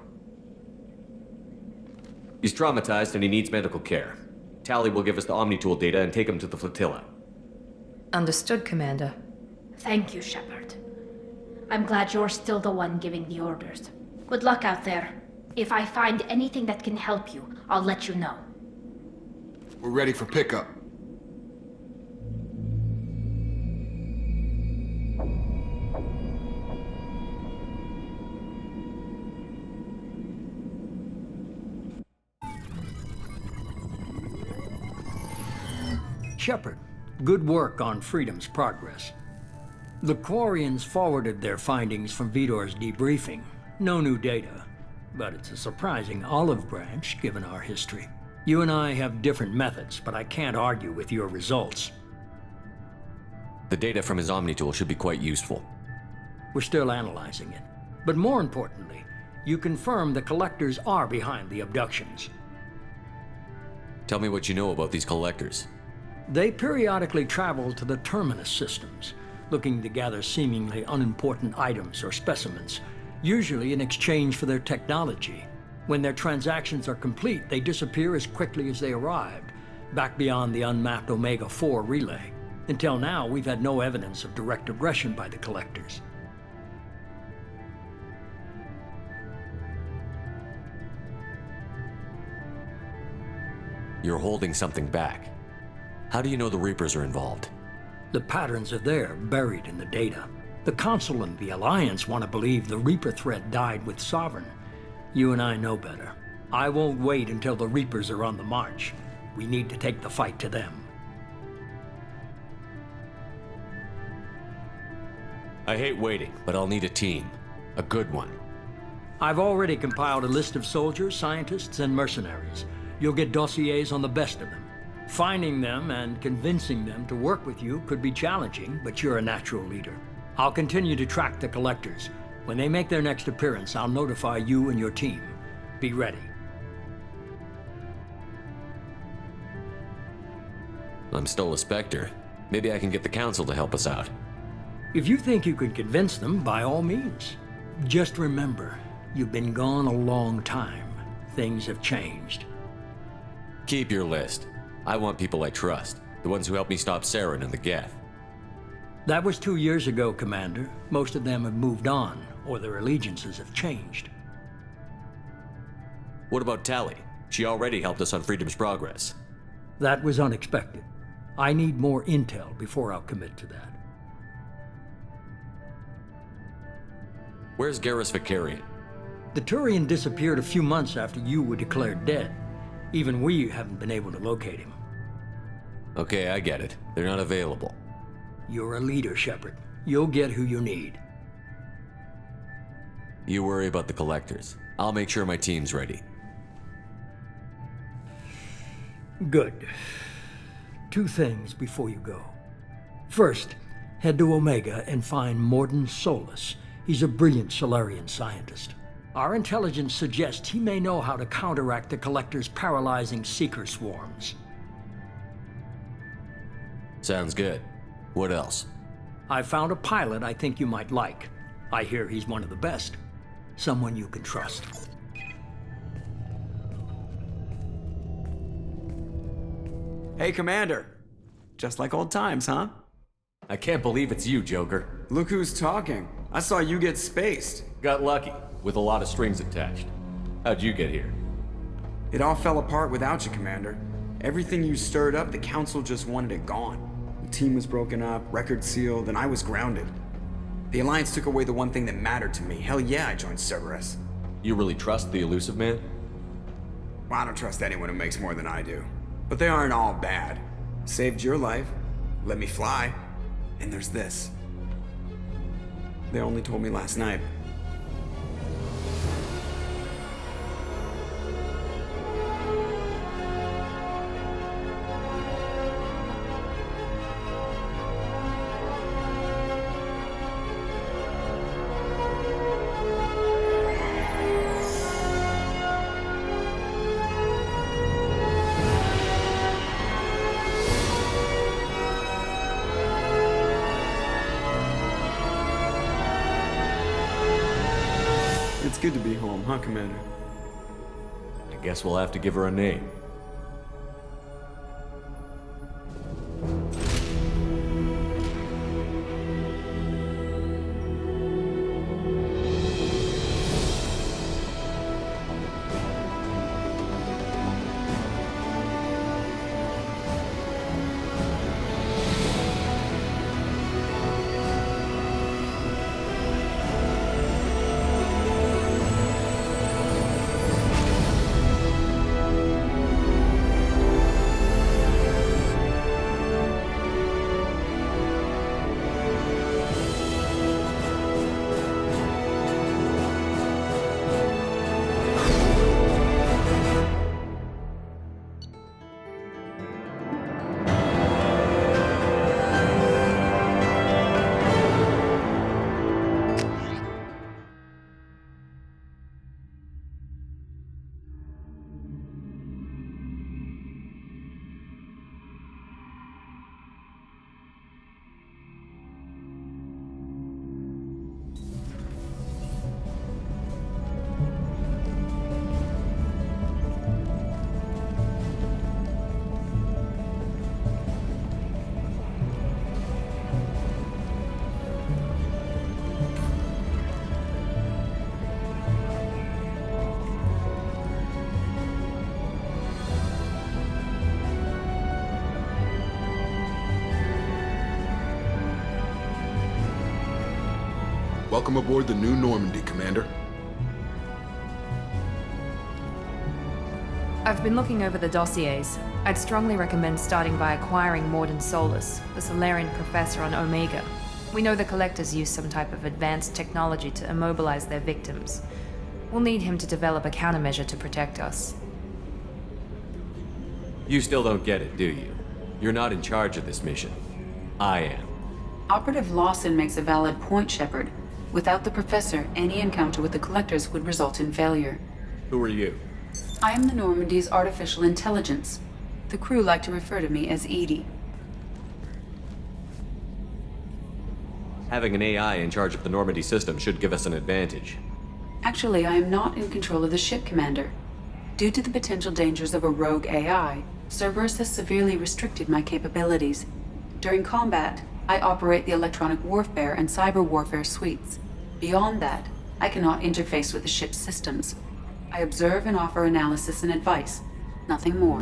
He's traumatized and he needs medical care. Tally will give us the Omni-Tool data and take them to the flotilla. Understood, Commander. Thank you, Shepard. I'm glad you're still the one giving the orders. Good luck out there. If I find anything that can help you, I'll let you know. We're ready for pickup. Shepard, good work on Freedom's progress. The Quarians forwarded their findings from Vidor's debriefing. No new data, but it's a surprising olive branch given our history. You and I have different methods, but I can't argue with your results. The data from his Omni-Tool should be quite useful. We're still analyzing it. But more importantly, you confirm the Collectors are behind the abductions. Tell me what you know about these Collectors. They periodically travel to the Terminus systems, looking to gather seemingly unimportant items or specimens, usually in exchange for their technology. When their transactions are complete, they disappear as quickly as they arrived, back beyond the unmapped Omega-4 relay. Until now, we've had no evidence of direct aggression by the Collectors. You're holding something back. How do you know the Reapers are involved? The patterns are there, buried in the data. The Council and the Alliance want to believe the Reaper threat died with Sovereign. You and I know better. I won't wait until the Reapers are on the march. We need to take the fight to them. I hate waiting, but I'll need a team. A good one. I've already compiled a list of soldiers, scientists, and mercenaries. You'll get dossiers on the best of them. Finding them and convincing them to work with you could be challenging, but you're a natural leader. I'll continue to track the Collectors. When they make their next appearance, I'll notify you and your team. Be ready. I'm still a Spectre. Maybe I can get the Council to help us out. If you think you can convince them, by all means. Just remember, you've been gone a long time. Things have changed. Keep your list. I want people I trust. The ones who helped me stop Saren and the Geth. That was 2 years ago, Commander. Most of them have moved on, or their allegiances have changed. What about Tally? She already helped us on Freedom's progress. That was unexpected. I need more intel before I'll commit to that. Where's Garrus Vakarian? The Turian disappeared a few months after you were declared dead. Even we haven't been able to locate him. Okay, I get it. They're not available. You're a leader, Shepard. You'll get who you need. You worry about the Collectors. I'll make sure my team's ready. Good. 2 things before you go. First, head to Omega and find Mordin Solus. He's a brilliant Solarian scientist. Our intelligence suggests he may know how to counteract the Collector's paralyzing Seeker swarms. Sounds good. What else? I found a pilot I think you might like. I hear he's one of the best. Someone you can trust. Hey, Commander. Just like old times, huh? I can't believe it's you, Joker. Look who's talking. I saw you get spaced. Got lucky, with a lot of strings attached. How'd you get here? It all fell apart without you, Commander. Everything you stirred up, the Council just wanted it gone. The team was broken up, record sealed, and I was grounded. The Alliance took away the one thing that mattered to me. Hell yeah, I joined Cerberus. You really trust the Illusive Man? Well, I don't trust anyone who makes more than I do. But they aren't all bad. Saved your life, let me fly, and there's this. They only told me last night. It's good to be home, huh, Commander? I guess we'll have to give her a name. Welcome aboard the New Normandy, Commander. I've been looking over the dossiers. I'd strongly recommend starting by acquiring Morden Solus, the Solarian professor on Omega. We know the Collectors use some type of advanced technology to immobilize their victims. We'll need him to develop a countermeasure to protect us. You still don't get it, do you? You're not in charge of this mission. I am. Operative Lawson makes a valid point, Shepard. Without the Professor, any encounter with the Collectors would result in failure. Who are you? I am the Normandy's artificial intelligence. The crew like to refer to me as EDI. Having an AI in charge of the Normandy system should give us an advantage. Actually, I am not in control of the ship, Commander. Due to the potential dangers of a rogue AI, Cerberus has severely restricted my capabilities. During combat, I operate the electronic warfare and cyber warfare suites. Beyond that, I cannot interface with the ship's systems. I observe and offer analysis and advice. Nothing more.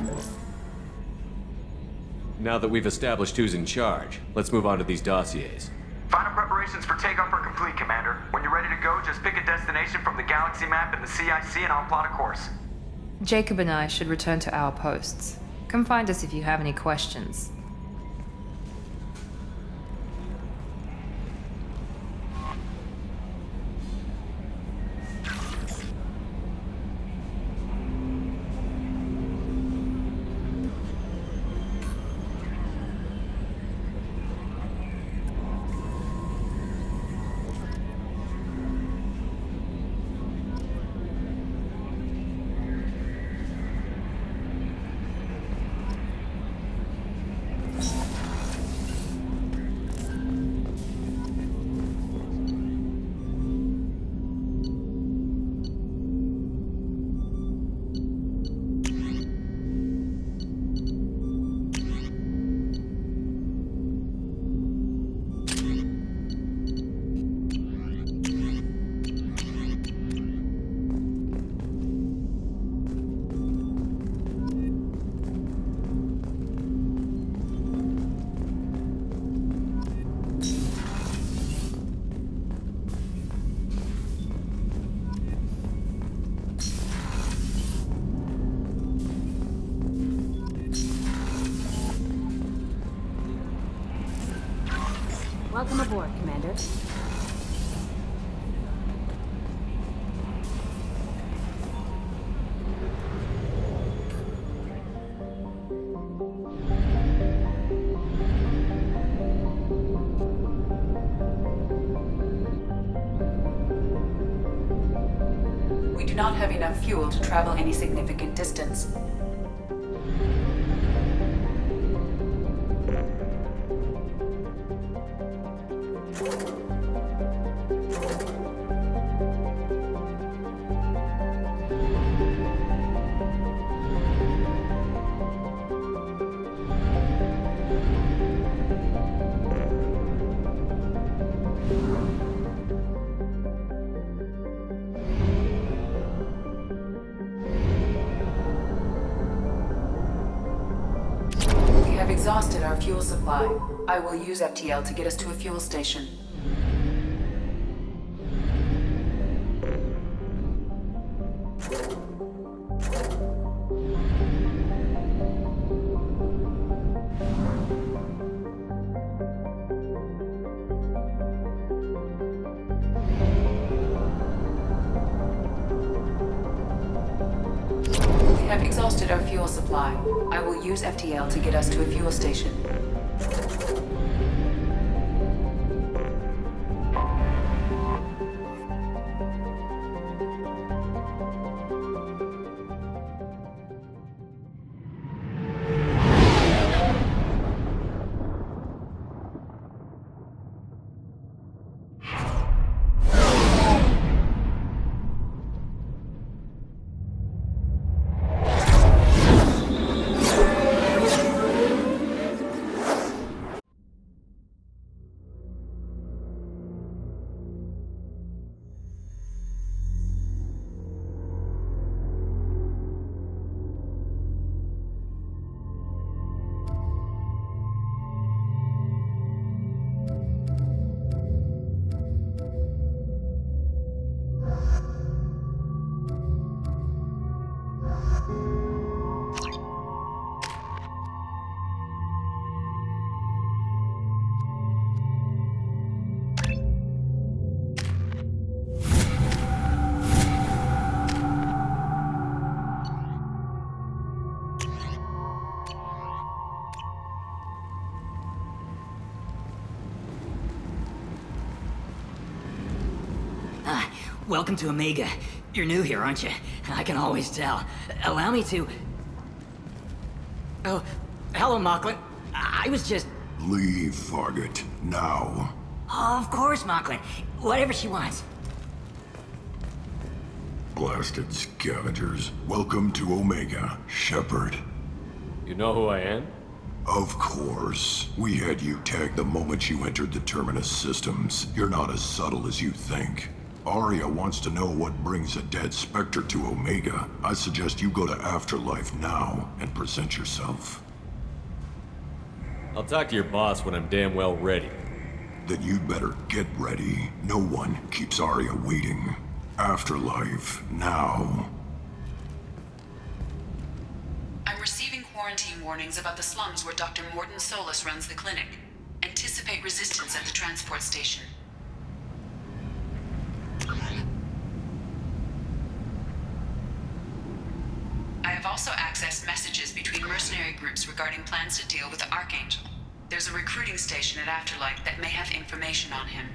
Now that we've established who's in charge, let's move on to these dossiers. Final preparations for takeoff are complete, Commander. When you're ready to go, just pick a destination from the galaxy map and the CIC and I'll plot a course. Jacob and I should return to our posts. Come find us if you have any questions. Welcome aboard, Commander. We do not have enough fuel to travel any significant distance. Exhausted our fuel supply. I will use FTL to get us to a fuel station. We have exhausted our fuel supply. I will use FTL to get us to a fuel station. welcome to Omega. You're new here, aren't you? I can always tell. Allow me to... Oh, hello, Mocklin. I was just... Leave, Fargate. Now. Oh, of course, Mocklin. Whatever she wants. Blasted scavengers. Welcome to Omega, Shepard. You know who I am? Of course. We had you tagged the moment you entered the Terminus systems. You're not as subtle as you think. Aria wants to know what brings a dead Spectre to Omega. I suggest you go to Afterlife now and present yourself. I'll talk to your boss when I'm damn well ready. Then you'd better get ready. No one keeps Aria waiting. Afterlife now. I'm receiving quarantine warnings about the slums where Dr. Mordin Solus runs the clinic. Anticipate resistance at the transport station. I have also accessed messages between mercenary groups regarding plans to deal with the Archangel. There's a recruiting station at Afterlife that may have information on him.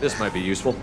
This might be useful.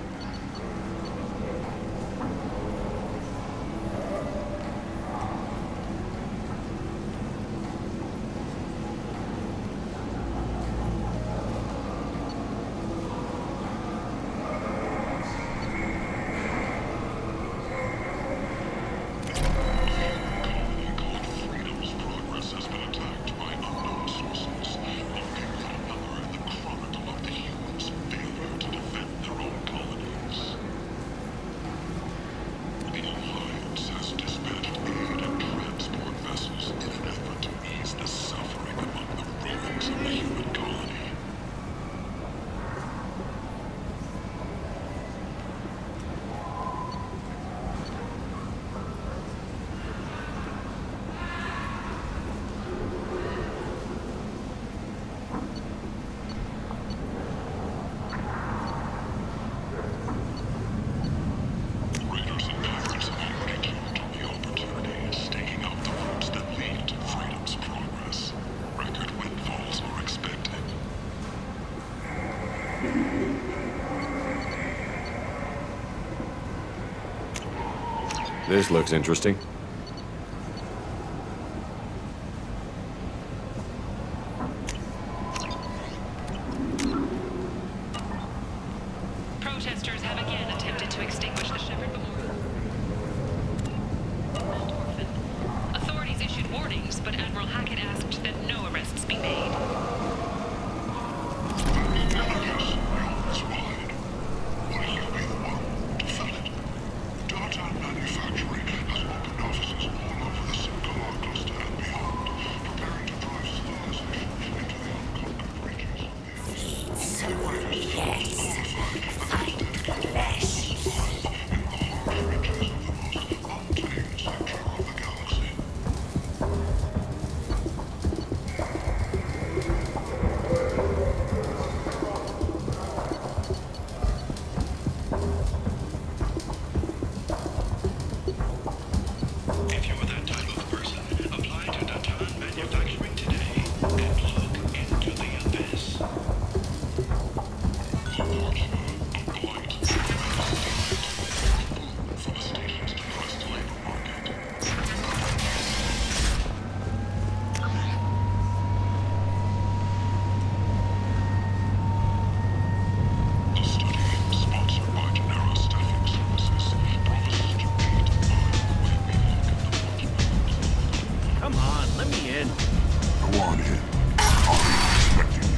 This looks interesting. Protesters have again attempted to extinguish the Shepard Memorial. Authorities issued warnings, but Admiral Hackett asked that no arrests be made. Let me in. Go on in. I'll be expecting you.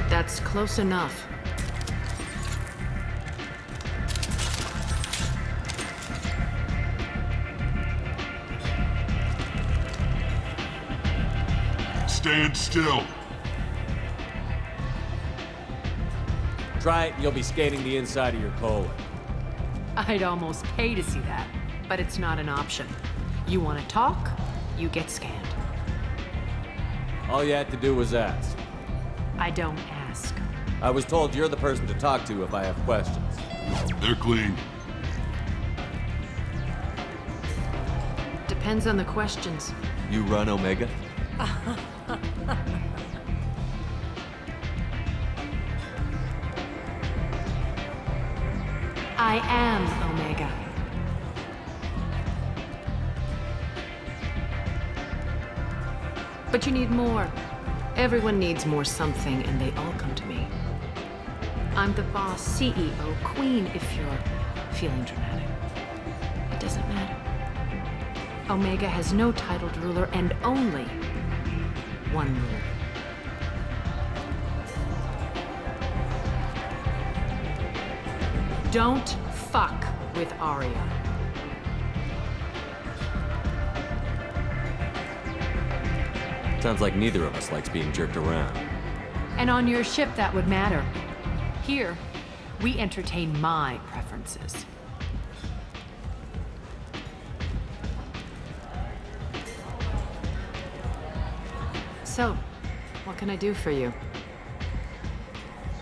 That's close enough. Stand still. Try it, and you'll be skating the inside of your colon. I'd almost pay to see that, but it's not an option. You want to talk, you get scanned. All you had to do was ask. I don't ask. I was told you're the person to talk to if I have questions. They're clean. Depends on the questions. You run Omega? I am Omega. But you need more. Everyone needs more something, and they all come to me. I'm the boss, CEO, queen, if you're feeling dramatic. It doesn't matter. Omega has no titled ruler and only one ruler. Don't fuck with Aria. Sounds like neither of us likes being jerked around. And on your ship, that would matter. Here, we entertain my preferences. So, what can I do for you?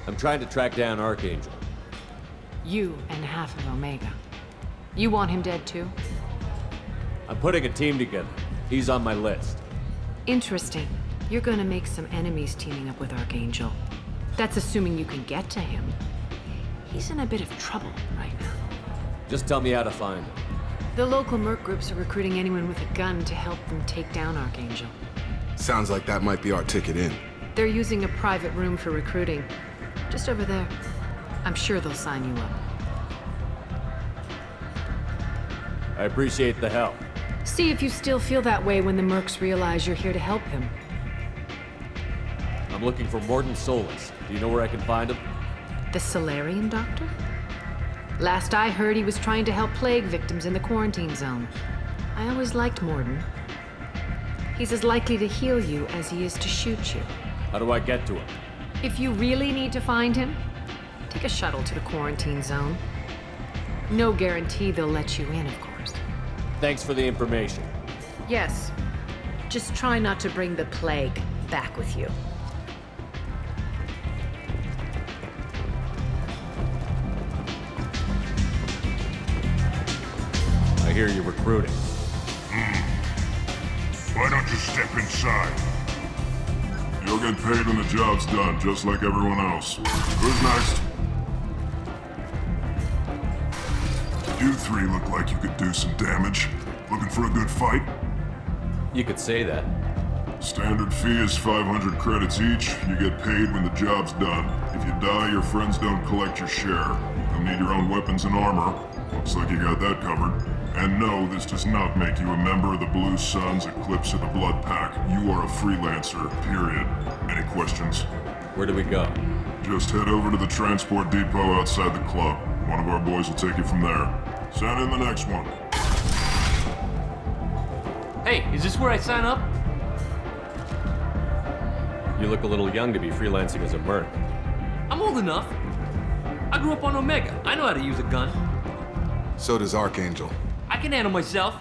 I'm trying to track down Archangel. You and half of Omega. You want him dead too? I'm putting a team together. He's on my list. Interesting. You're gonna make some enemies teaming up with Archangel. That's assuming you can get to him. He's in a bit of trouble right now. Just tell me how to find him. The local merc groups are recruiting anyone with a gun to help them take down Archangel. Sounds like that might be our ticket in. They're using a private room for recruiting. Just over there. I'm sure they'll sign you up. I appreciate the help. See if you still feel that way when the mercs realize you're here to help him. I'm looking for Mordin Solus. Do you know where I can find him? The Solarian doctor? Last I heard, he was trying to help plague victims in the quarantine zone. I always liked Mordin. He's as likely to heal you as he is to shoot you. How do I get to him? If you really need to find him, take a shuttle to the quarantine zone. No guarantee they'll let you in, of course. Thanks for the information. Yes. Just try not to bring the plague back with you. I hear you're recruiting. Why don't you step inside? You'll get paid when the job's done, just like everyone else. Who's next? You three look like you could do some damage. Looking for a good fight? You could say that. Standard fee is 500 credits each. You get paid when the job's done. If you die, your friends don't collect your share. You'll need your own weapons and armor. Looks like you got that covered. And no, this does not make you a member of the Blue Suns, Eclipse, or the Blood Pack. You are a freelancer, period. Any questions? Where do we go? Just head over to the transport depot outside the club. One of our boys will take you from there. Send in the next one. Hey, is this where I sign up? You look a little young to be freelancing as a merc. I'm old enough. I grew up on Omega. I know how to use a gun. So does Archangel. I can handle myself.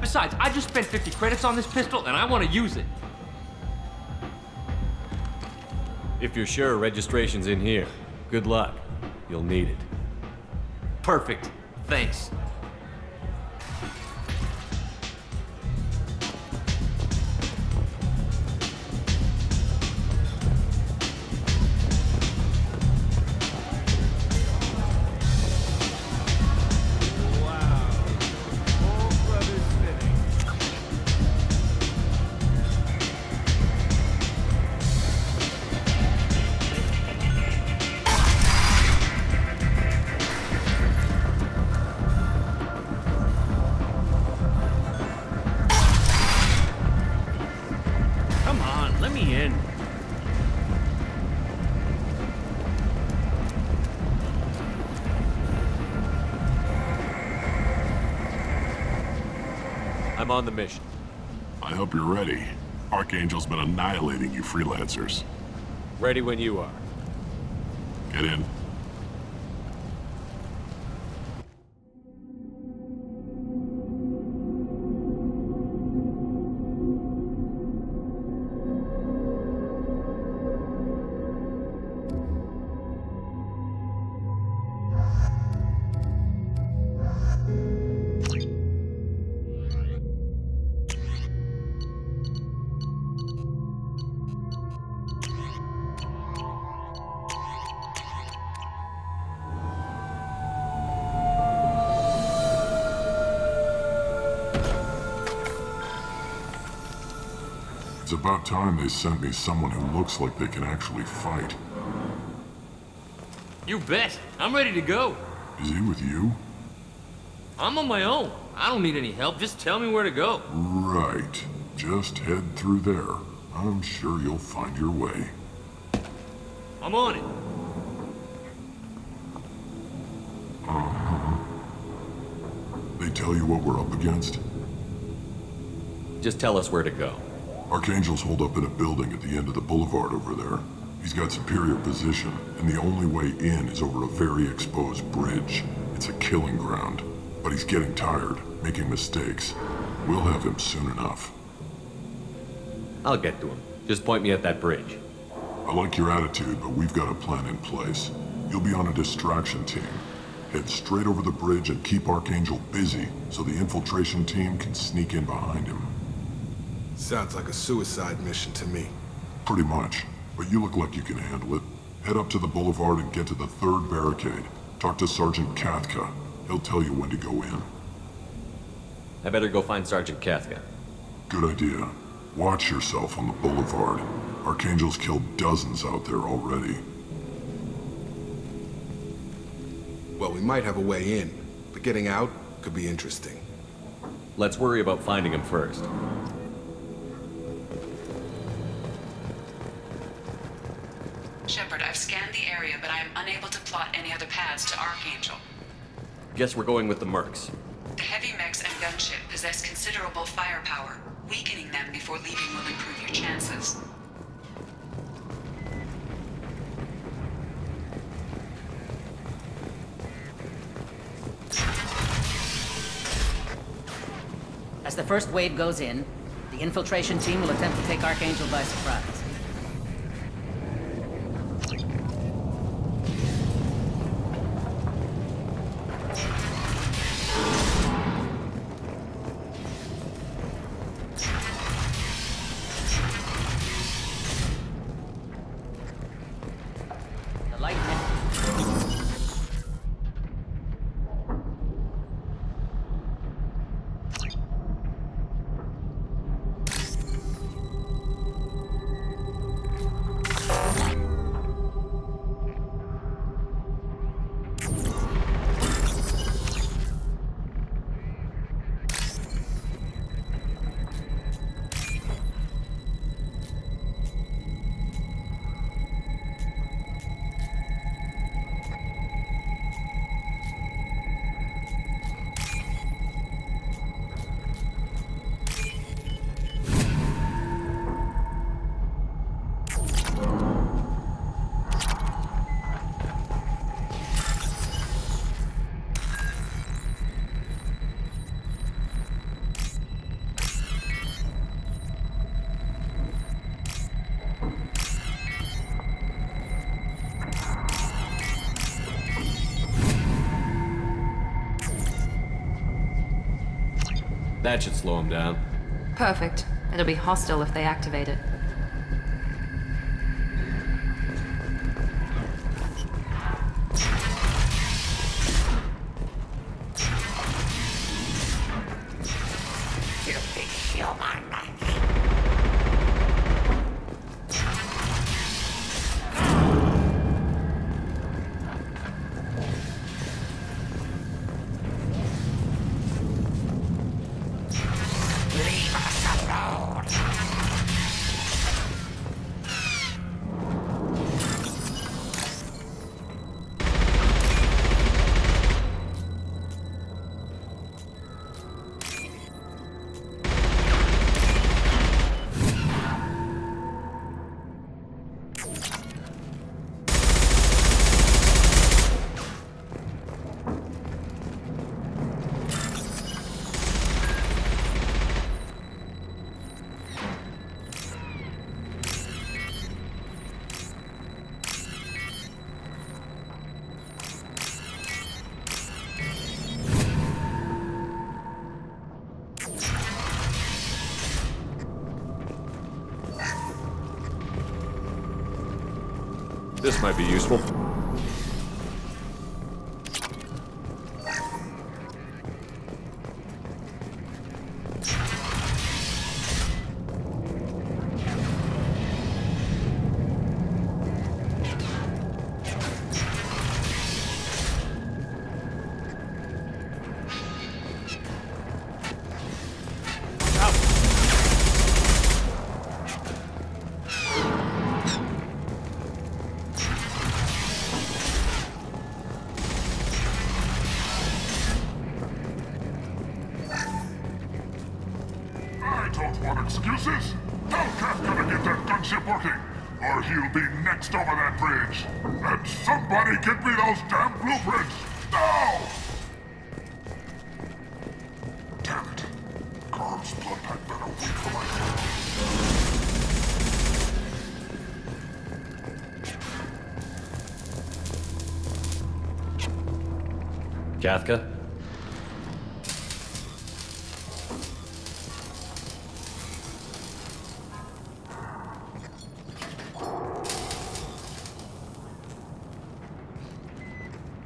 Besides, I just spent 50 credits on this pistol and I want to use it. If you're sure registration's in here, good luck. You'll need it. Perfect. Thanks. Let me in. I'm on the mission. I hope you're ready. Archangel's been annihilating you freelancers. Ready when you are. Get in. It's about time they sent me someone who looks like they can actually fight. You bet. I'm ready to go. Is he with you? I'm on my own. I don't need any help. Just tell me where to go. Right. Just head through there. I'm sure you'll find your way. I'm on it. They tell you what we're up against? Just tell us where to go. Archangel's holed up in a building at the end of the boulevard over there. He's got superior position, and the only way in is over a very exposed bridge. It's a killing ground, but he's getting tired, making mistakes. We'll have him soon enough. I'll get to him. Just point me at that bridge. I like your attitude, but we've got a plan in place. You'll be on a distraction team. Head straight over the bridge and keep Archangel busy so the infiltration team can sneak in behind him. Sounds like a suicide mission to me. Pretty much, but you look like you can handle it. Head up to the boulevard and get to the third barricade. Talk to Sergeant Kathka. He'll tell you when to go in. I better go find Sergeant Kathka. Good idea. Watch yourself on the boulevard. Archangel's killed dozens out there already. Well, we might have a way in, but getting out could be interesting. Let's worry about finding him first. Shepard, I've scanned the area, but I am unable to plot any other paths to Archangel. Guess we're going with the Mercs. The heavy mechs and gunship possess considerable firepower. Weakening them before leaving will improve your chances. As the first wave goes in, the infiltration team will attempt to take Archangel by surprise. The light That should slow him down. Perfect. It'll be hostile if they activate it. This might be useful. I don't want excuses. Tell Kafka to get that gunship working, or he'll be next over that bridge. And somebody get me those damn blueprints! Now! Damn it. Carl's blood had better wait for my hand. Kafka?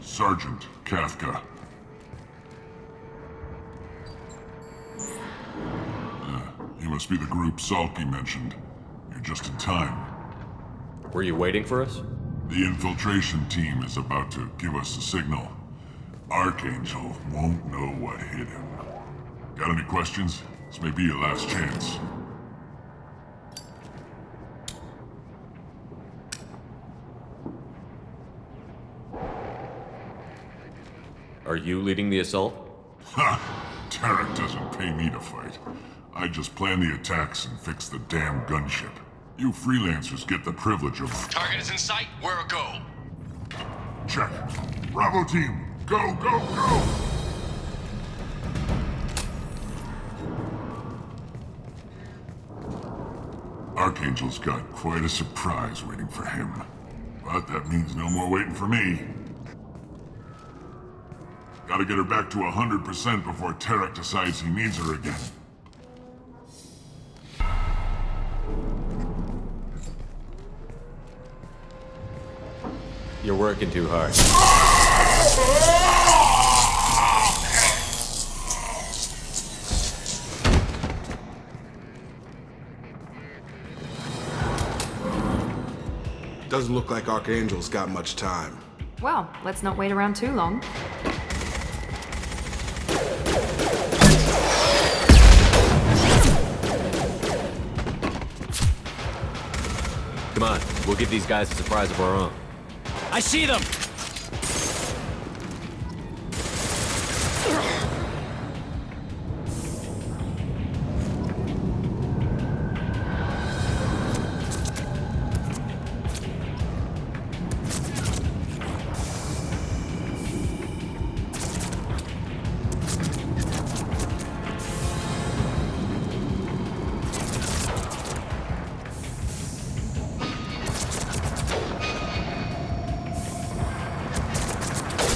Sergeant Kafka. You must be the group Salky mentioned. You're just in time. Were you waiting for us? The infiltration team is about to give us a signal. Archangel won't know what hit him. Got any questions? This may be your last chance. Are you leading the assault? Ha! Tarek doesn't pay me to fight. I just plan the attacks and fix the damn gunship. You freelancers get the privilege of... Target is in sight. Where a go? Check. Bravo team, go, go, go! Archangel's got quite a surprise waiting for him. But that means no more waiting for me. Gotta get her back to 100% before Tarek decides he needs her again. You're working too hard. Doesn't look like Archangel's got much time. Well, let's not wait around too long. Come on, we'll give these guys a surprise of our own. I see them!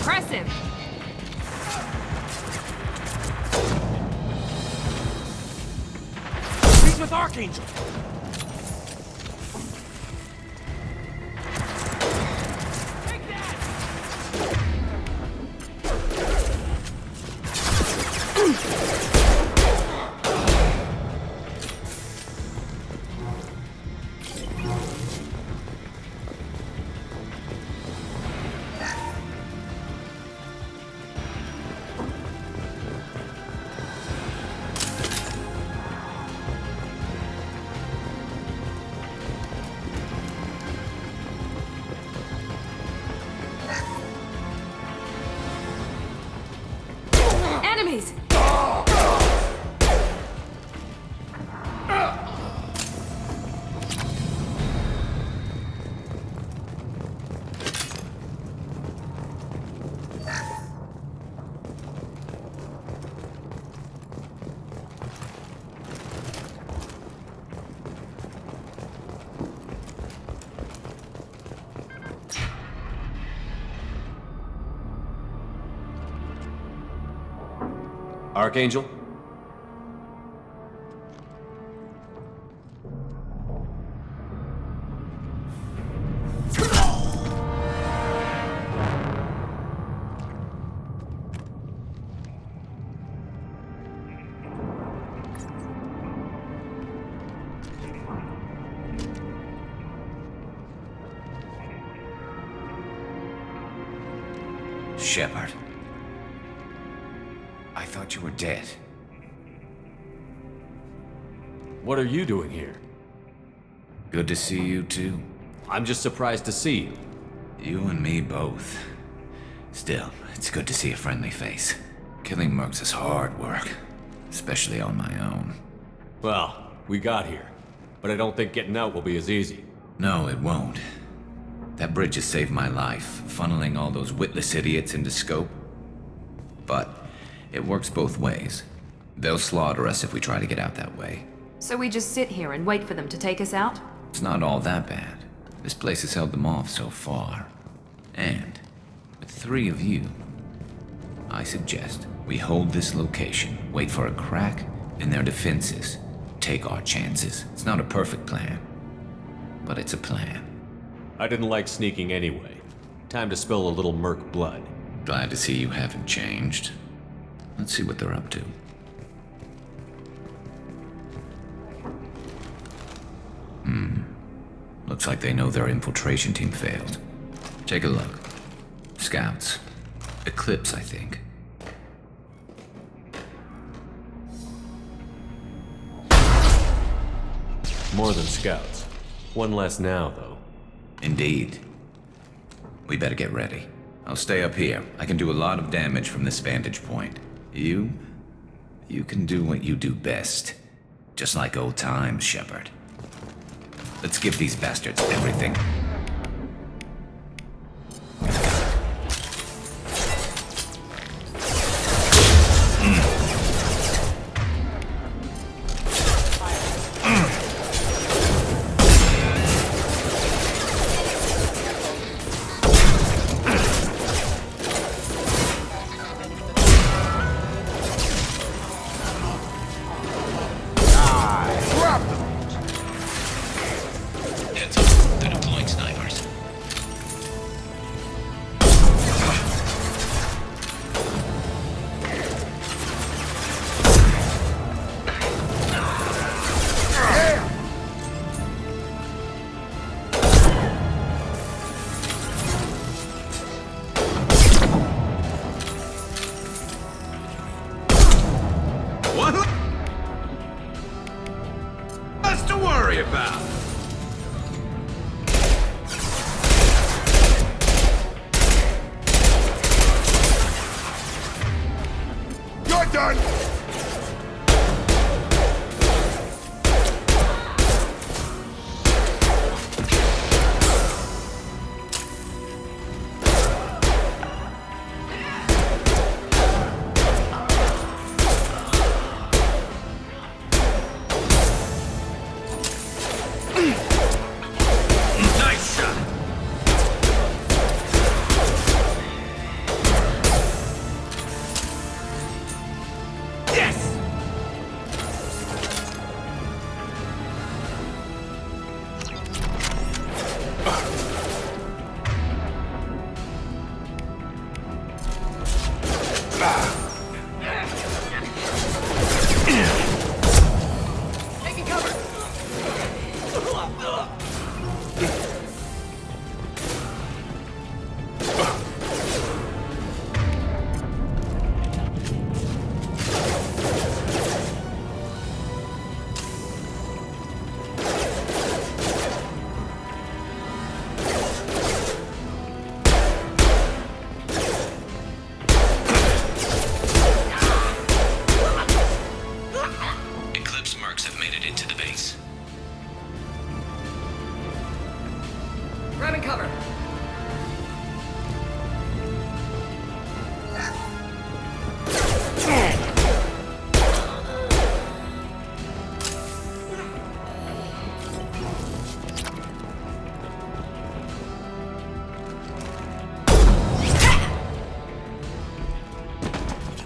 Impressive! He's with Archangel! Enemies! Archangel? Shepard. I thought you were dead. What are you doing here? Good to see you too. I'm just surprised to see you. You and me both. Still, it's good to see a friendly face. Killing mercs is hard work, especially on my own. Well, we got here, but I don't think getting out will be as easy. No, it won't. That bridge has saved my life, funneling all those witless idiots into scope. But it works both ways. They'll slaughter us if we try to get out that way. So we just sit here and wait for them to take us out? It's not all that bad. This place has held them off so far. And with 3 of you, I suggest we hold this location, wait for a crack in their defenses, take our chances. It's not a perfect plan, but it's a plan. I didn't like sneaking anyway. Time to spill a little merc blood. Glad to see you haven't changed. Let's see what they're up to. Looks like they know their infiltration team failed. Take a look. Scouts. Eclipse, I think. More than scouts. One less now, though. Indeed. We better get ready. I'll stay up here. I can do a lot of damage from this vantage point. You can do what you do best. Just like old times, Shepard. Let's give these bastards everything.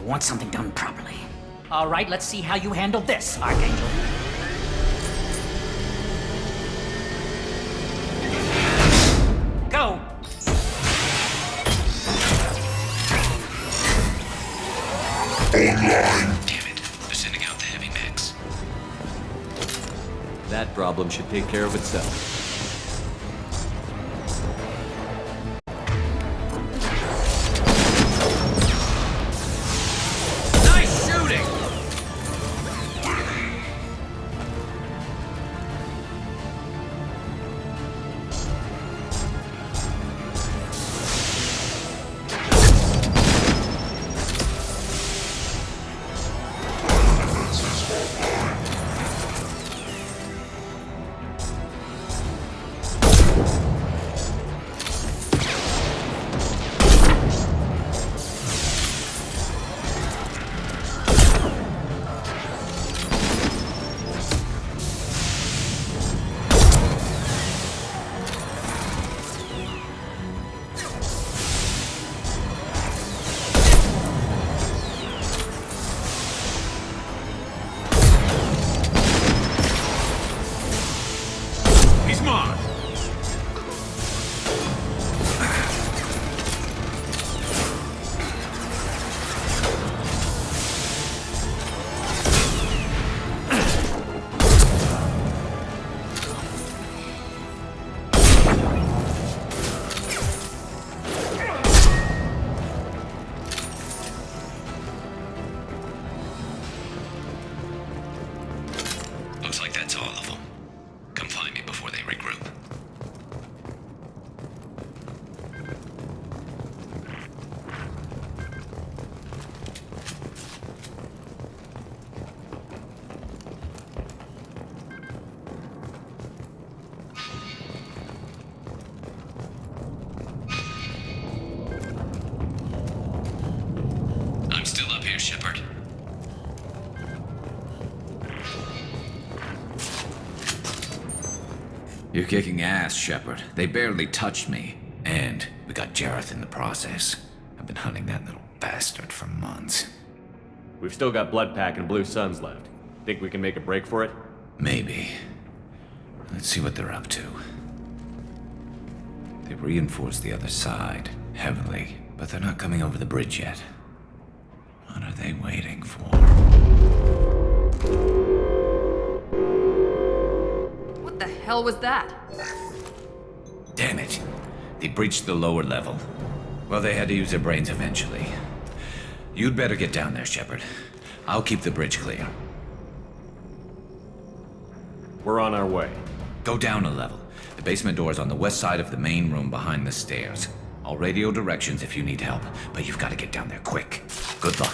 Want something done properly. All right, let's see how you handle this, Archangel. Go! Online. Damn it. They're sending out the heavy mechs. That problem should take care of itself. You're kicking ass, Shepard. They barely touched me. And we got Jareth in the process. I've been hunting that little bastard for months. We've still got Bloodpack and Blue Suns left. Think we can make a break for it? Maybe. Let's see what they're up to. They reinforced the other side, heavily, but they're not coming over the bridge yet. What are they waiting for? What the hell was that? Damn it. They breached the lower level. Well, they had to use their brains eventually. You'd better get down there, Shepard. I'll keep the bridge clear. We're on our way. Go down a level. The basement door's on the west side of the main room behind the stairs. I'll radio directions if you need help, but you've got to get down there quick. Good luck.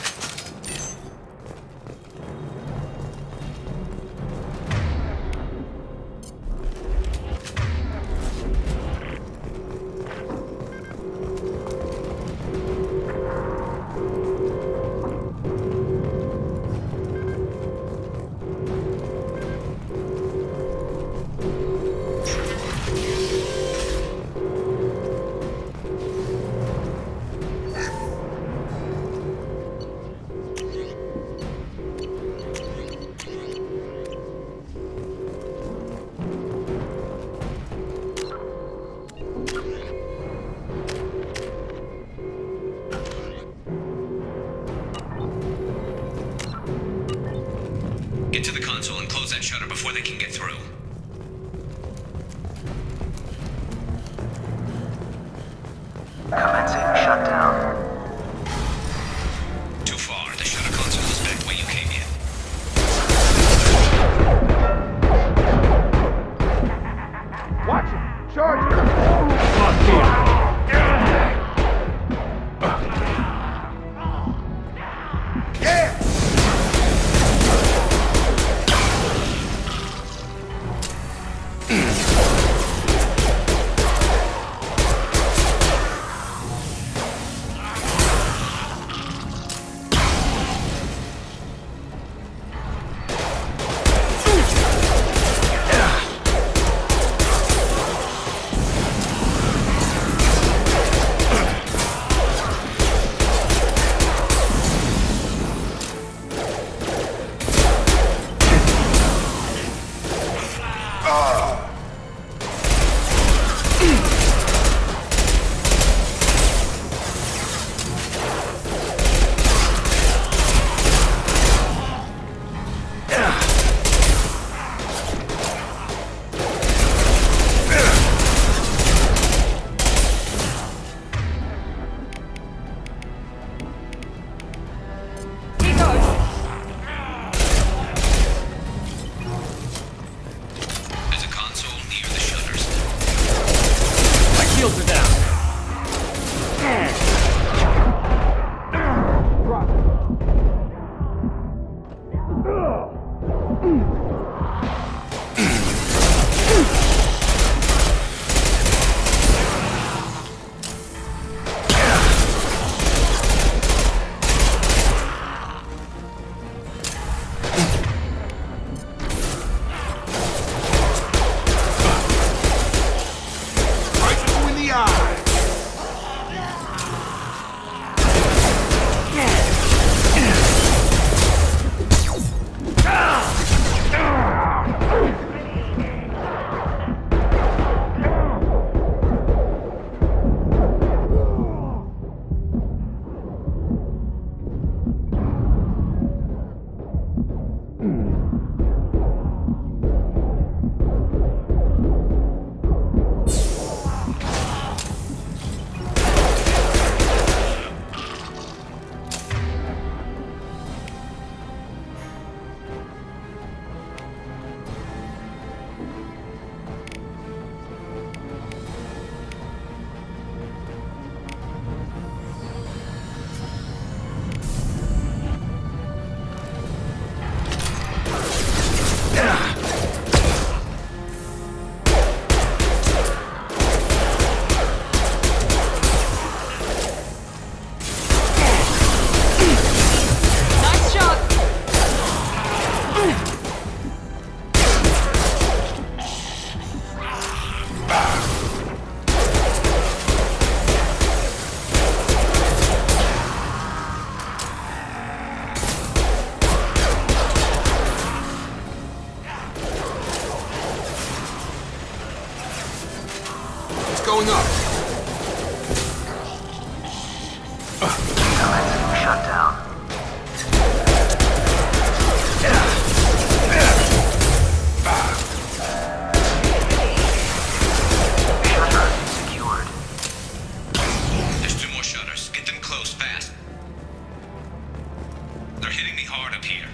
Get to the console and close that shutter before they can get through. Commencing shutdown. Too far. The shutter console is back where you came in. Watch it! Charge it! going up. Shut down. Shutter secured. There's 2 more shutters. Get them close, fast. They're hitting me hard up here.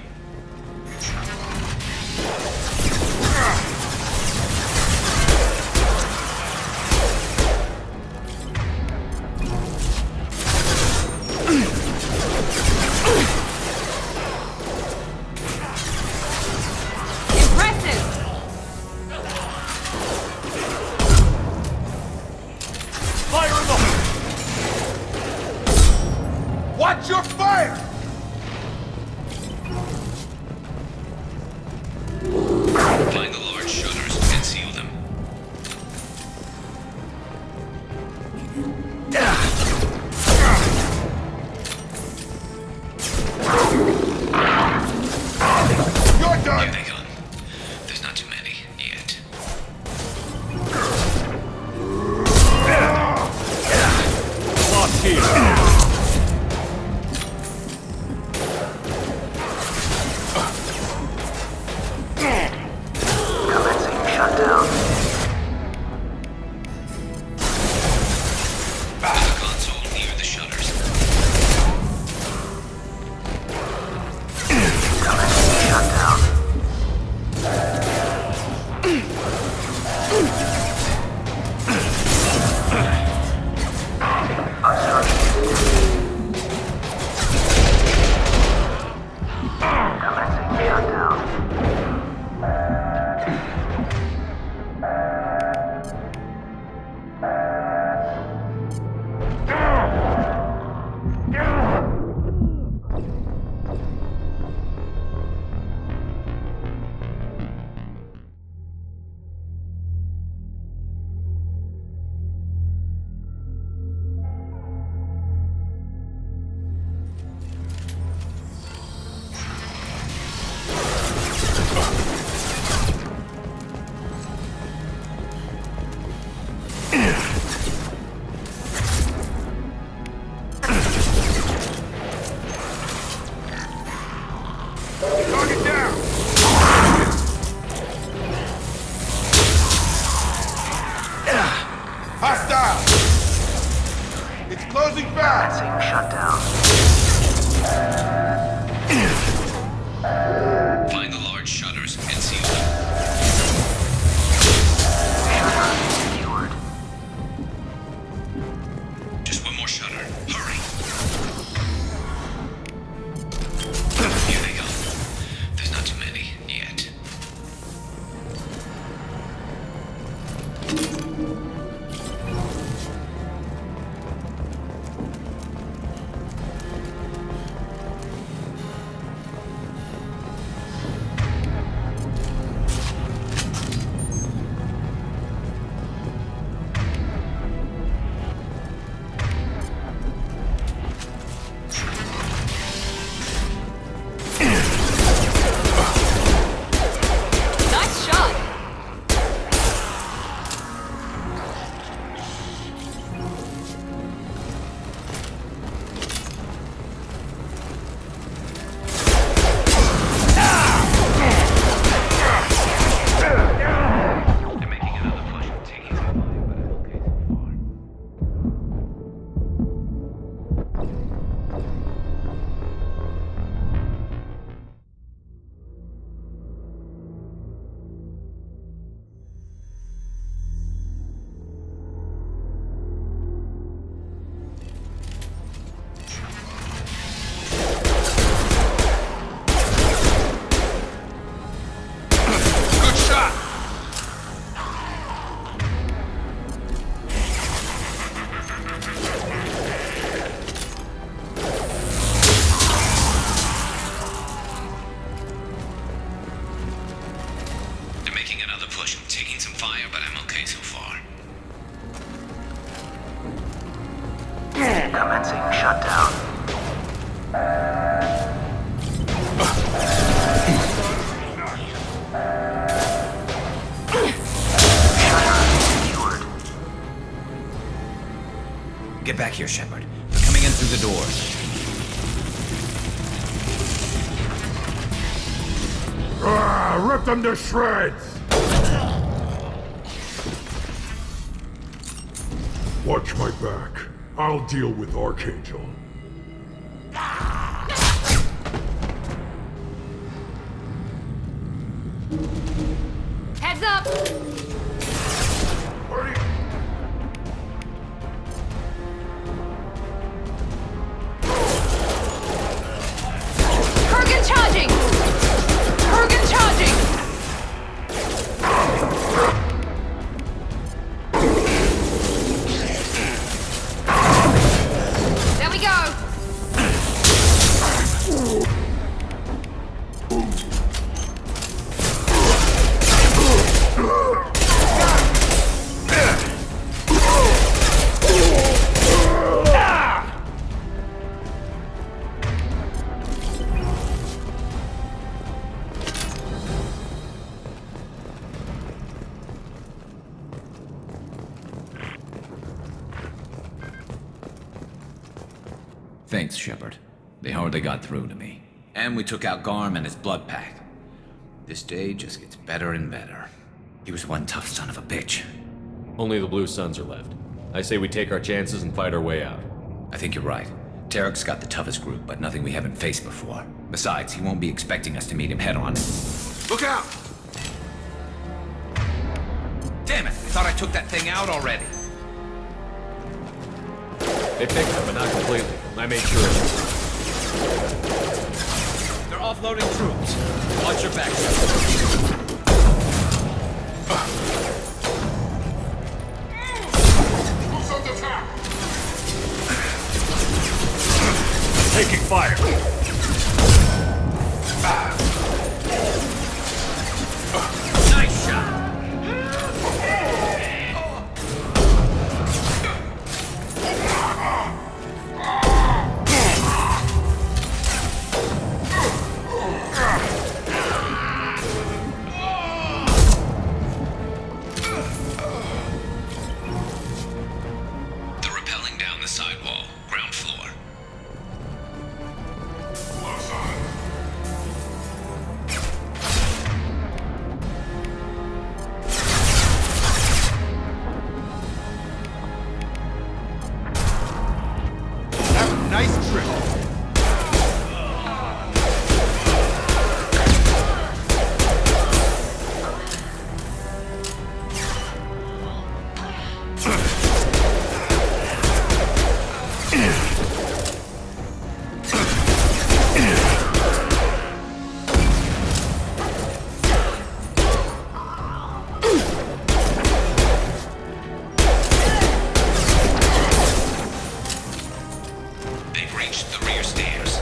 Watch your fire! Find the large shutters and seal them. You're done! Here they come. There's not too many yet. Locked here. Commencing shutdown. There's a console near the shutters. Commencing shutdown. Commencing shutdown. Target down! Hostile! It's closing fast! Commencing shutdown. Find the large shutters and seal them. Shutter secured. Just 1 more shutter. Hurry! Here they go. There's not too many yet. Nice shot! They're making another push and taking some fire, but I'm okay so far. Good shot! They're making another push and taking some fire, but I'm okay so far. Commencing shutdown. Shutter secured. Get back here, Shepard. They're coming in through the doors. Rip them to shreds! Watch my back. I'll deal with Archangel. Heads up! Kurgan charging! Kurgan charging! There we go! Thanks, Shepard. They hardly got through to me. And we took out Garm and his blood pack. This day just gets better and better. He was one tough son of a bitch. Only the Blue Suns are left. I say we take our chances and fight our way out. I think you're right. Tarek's got the toughest group, but nothing we haven't faced before. Besides, he won't be expecting us to meet him head-on. Look out! Damn it! I thought I took that thing out already. They picked it, but not completely. I made sure of it. They're offloading troops. Watch your back, Who's under attack? Taking fire. Nice shot. They're rappelling down the sidewall, ground floor. Nice trick. They've reached the rear stairs.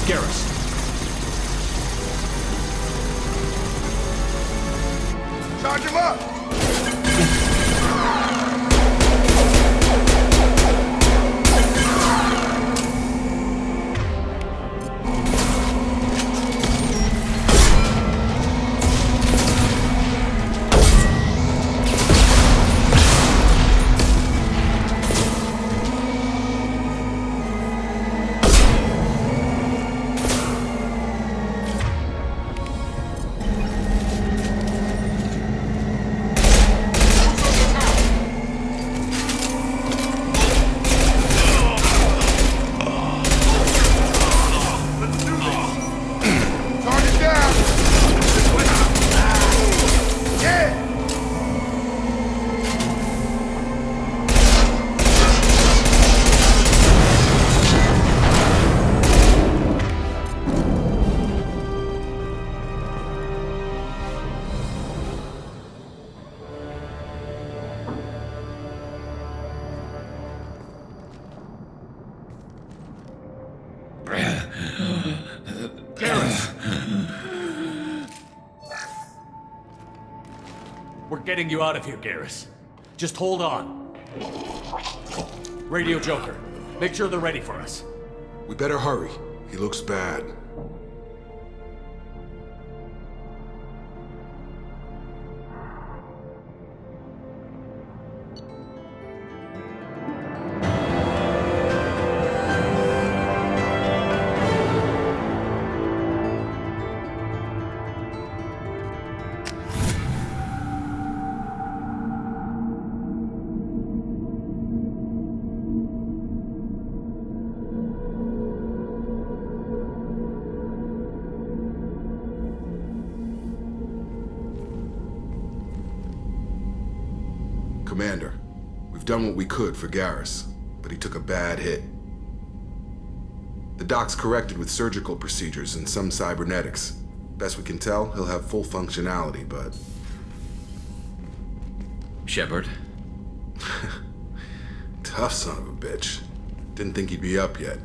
Garrus. Charge him up! We're getting you out of here, Garrus. Just hold on. Radio Joker, make sure they're ready for us. We better hurry. He looks bad. Commander, we've done what we could for Garrus, but he took a bad hit. The doc's corrected with surgical procedures and some cybernetics. Best we can tell, he'll have full functionality, but... Shepard? Tough son of a bitch. Didn't think he'd be up yet.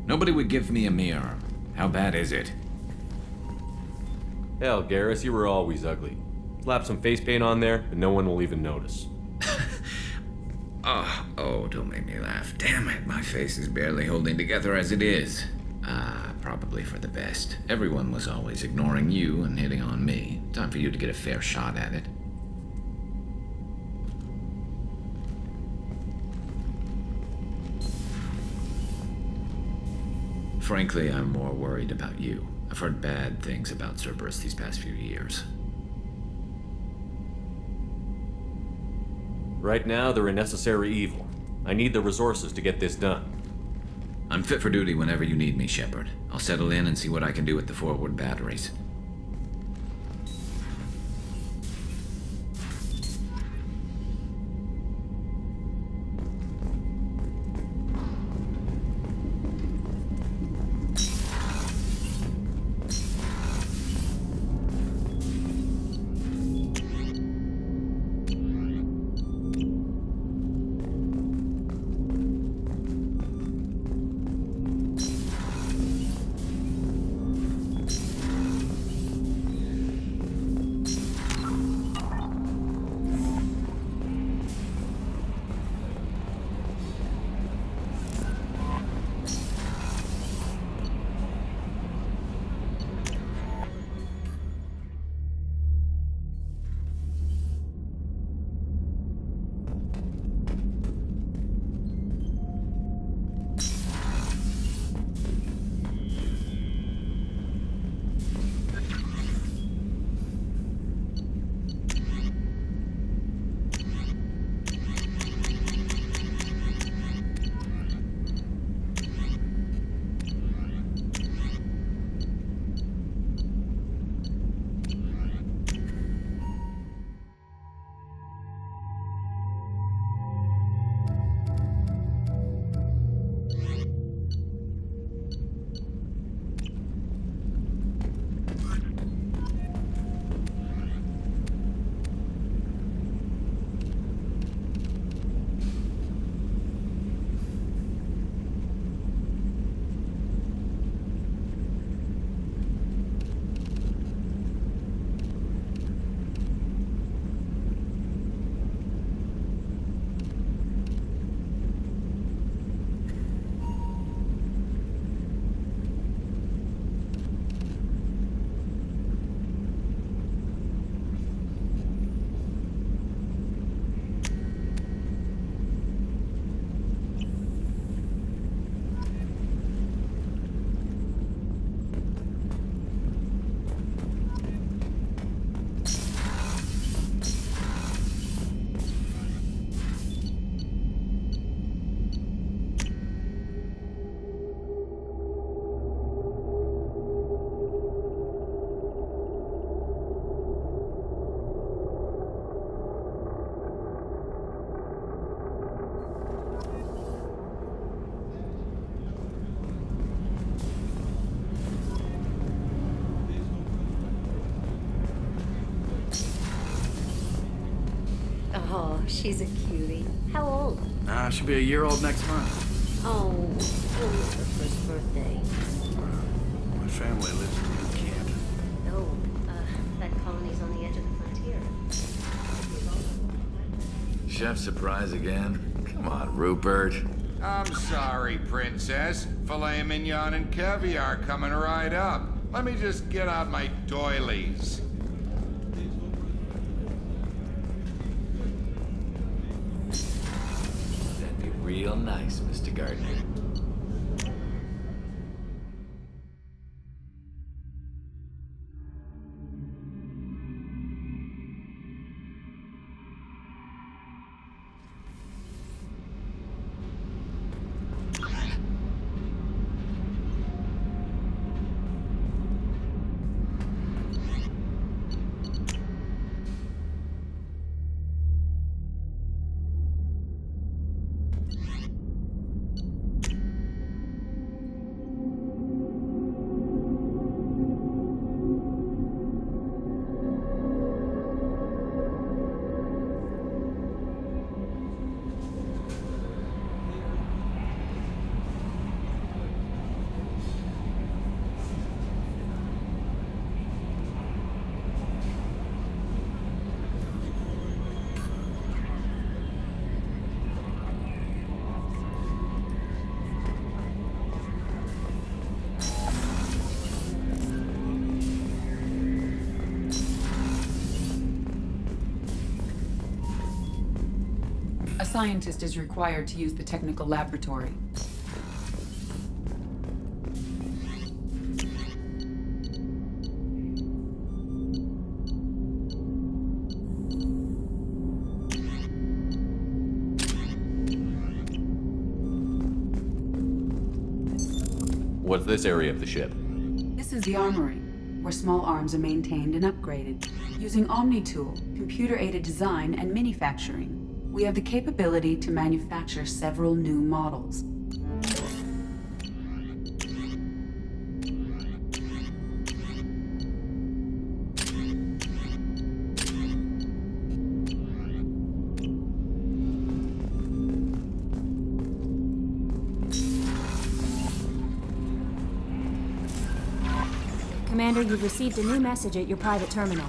Nobody would give me a mirror. How bad is it? Hell, Garrus, you were always ugly. Slap some face paint on there, and no one will even notice. Oh, don't make me laugh. Damn it, my face is barely holding together as it is. Probably for the best. Everyone was always ignoring you and hitting on me. Time for you to get a fair shot at it. Frankly, I'm more worried about you. I've heard bad things about Cerberus these past few years. Right now, they're a necessary evil. I need the resources to get this done. I'm fit for duty whenever you need me, Shepard. I'll settle in and see what I can do with the forward batteries. Oh, she's a cutie. How old? She'll be a year old next month. Oh, when was her first birthday? My family lives in New Canton. Oh, that colony's on the edge of the frontier. chef surprise again? Come on, Rupert. I'm sorry, Princess. Filet mignon and caviar coming right up. Let me just get out my doilies. That'd be real nice, Mr. Gardner. A scientist is required to use the technical laboratory. What's this area of the ship? This is the armory, where small arms are maintained and upgraded. Using OmniTool, computer-aided design, and manufacturing, we have the capability to manufacture several new models. Commander, you've received a new message at your private terminal.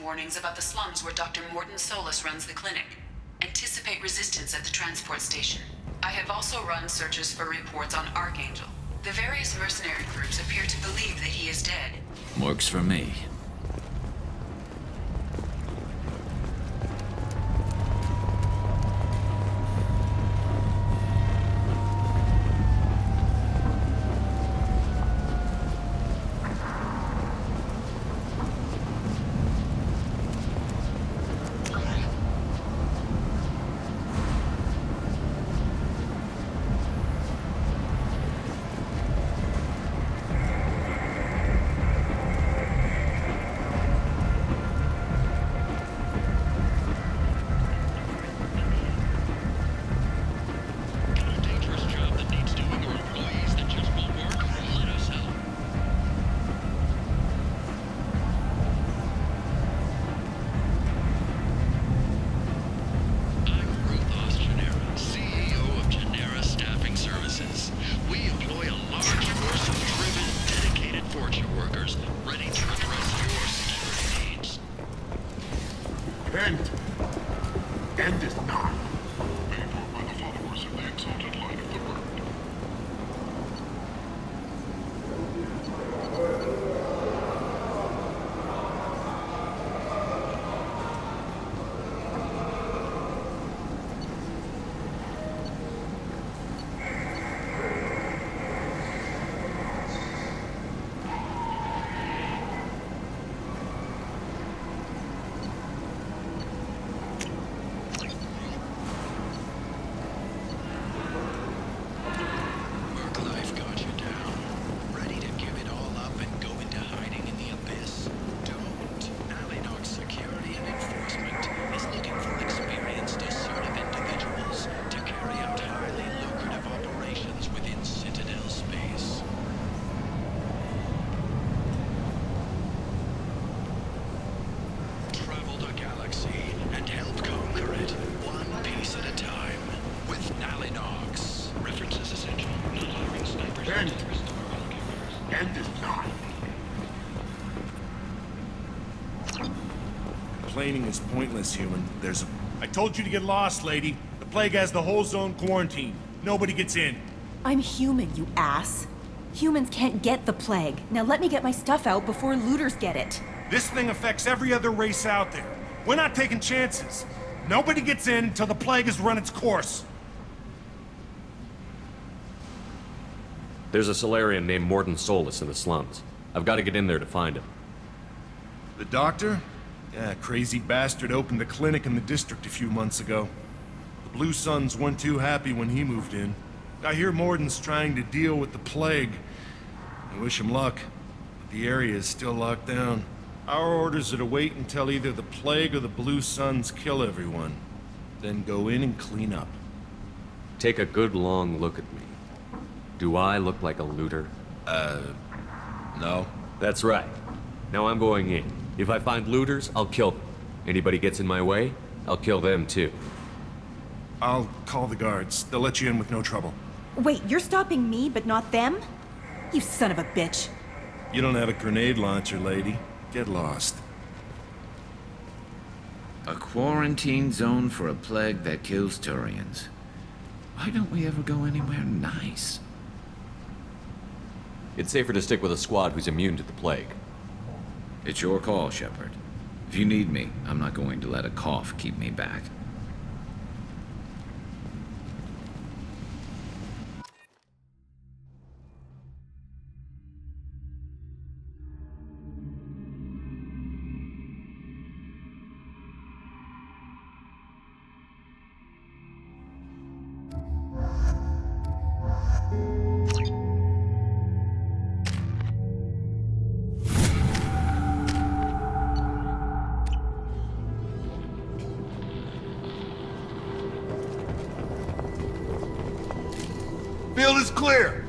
warnings about the slums where Dr. Morton Solus runs the clinic. Anticipate resistance at the transport station. I have also run searches for reports on Archangel. The various mercenary groups appear to believe that he is dead. Works for me. End is not. Paid for by the followers of the exalted light of the world. End is not. Complaining is pointless, human. I told you to get lost, lady. The plague has the whole zone quarantined. Nobody gets in. I'm human, you ass. Humans can't get the plague. Now let me get my stuff out before looters get it. This thing affects every other race out there. We're not taking chances. Nobody gets in until the plague has run its course. There's a Solarian named Morton Solus in the slums. I've got to get in there to find him. The doctor? Yeah, crazy bastard opened a clinic in the district a few months ago. The Blue Suns weren't too happy when he moved in. I hear Morton's trying to deal with the plague. I wish him luck, but the area is still locked down. Our orders are to wait until either the plague or the Blue Suns kill everyone. Then go in and clean up. Take a good long look at me. Do I look like a looter? No. That's right. Now I'm going in. If I find looters, I'll kill them. Anybody gets in my way, I'll kill them too. I'll call the guards. They'll let you in with no trouble. Wait, you're stopping me, but not them? You son of a bitch. You don't have a grenade launcher, lady. Get lost. A quarantine zone for a plague that kills Turians. Why don't we ever go anywhere nice? It's safer to stick with a squad who's immune to the plague. It's your call, Shepard. If you need me, I'm not going to let a cough keep me back. Field is clear.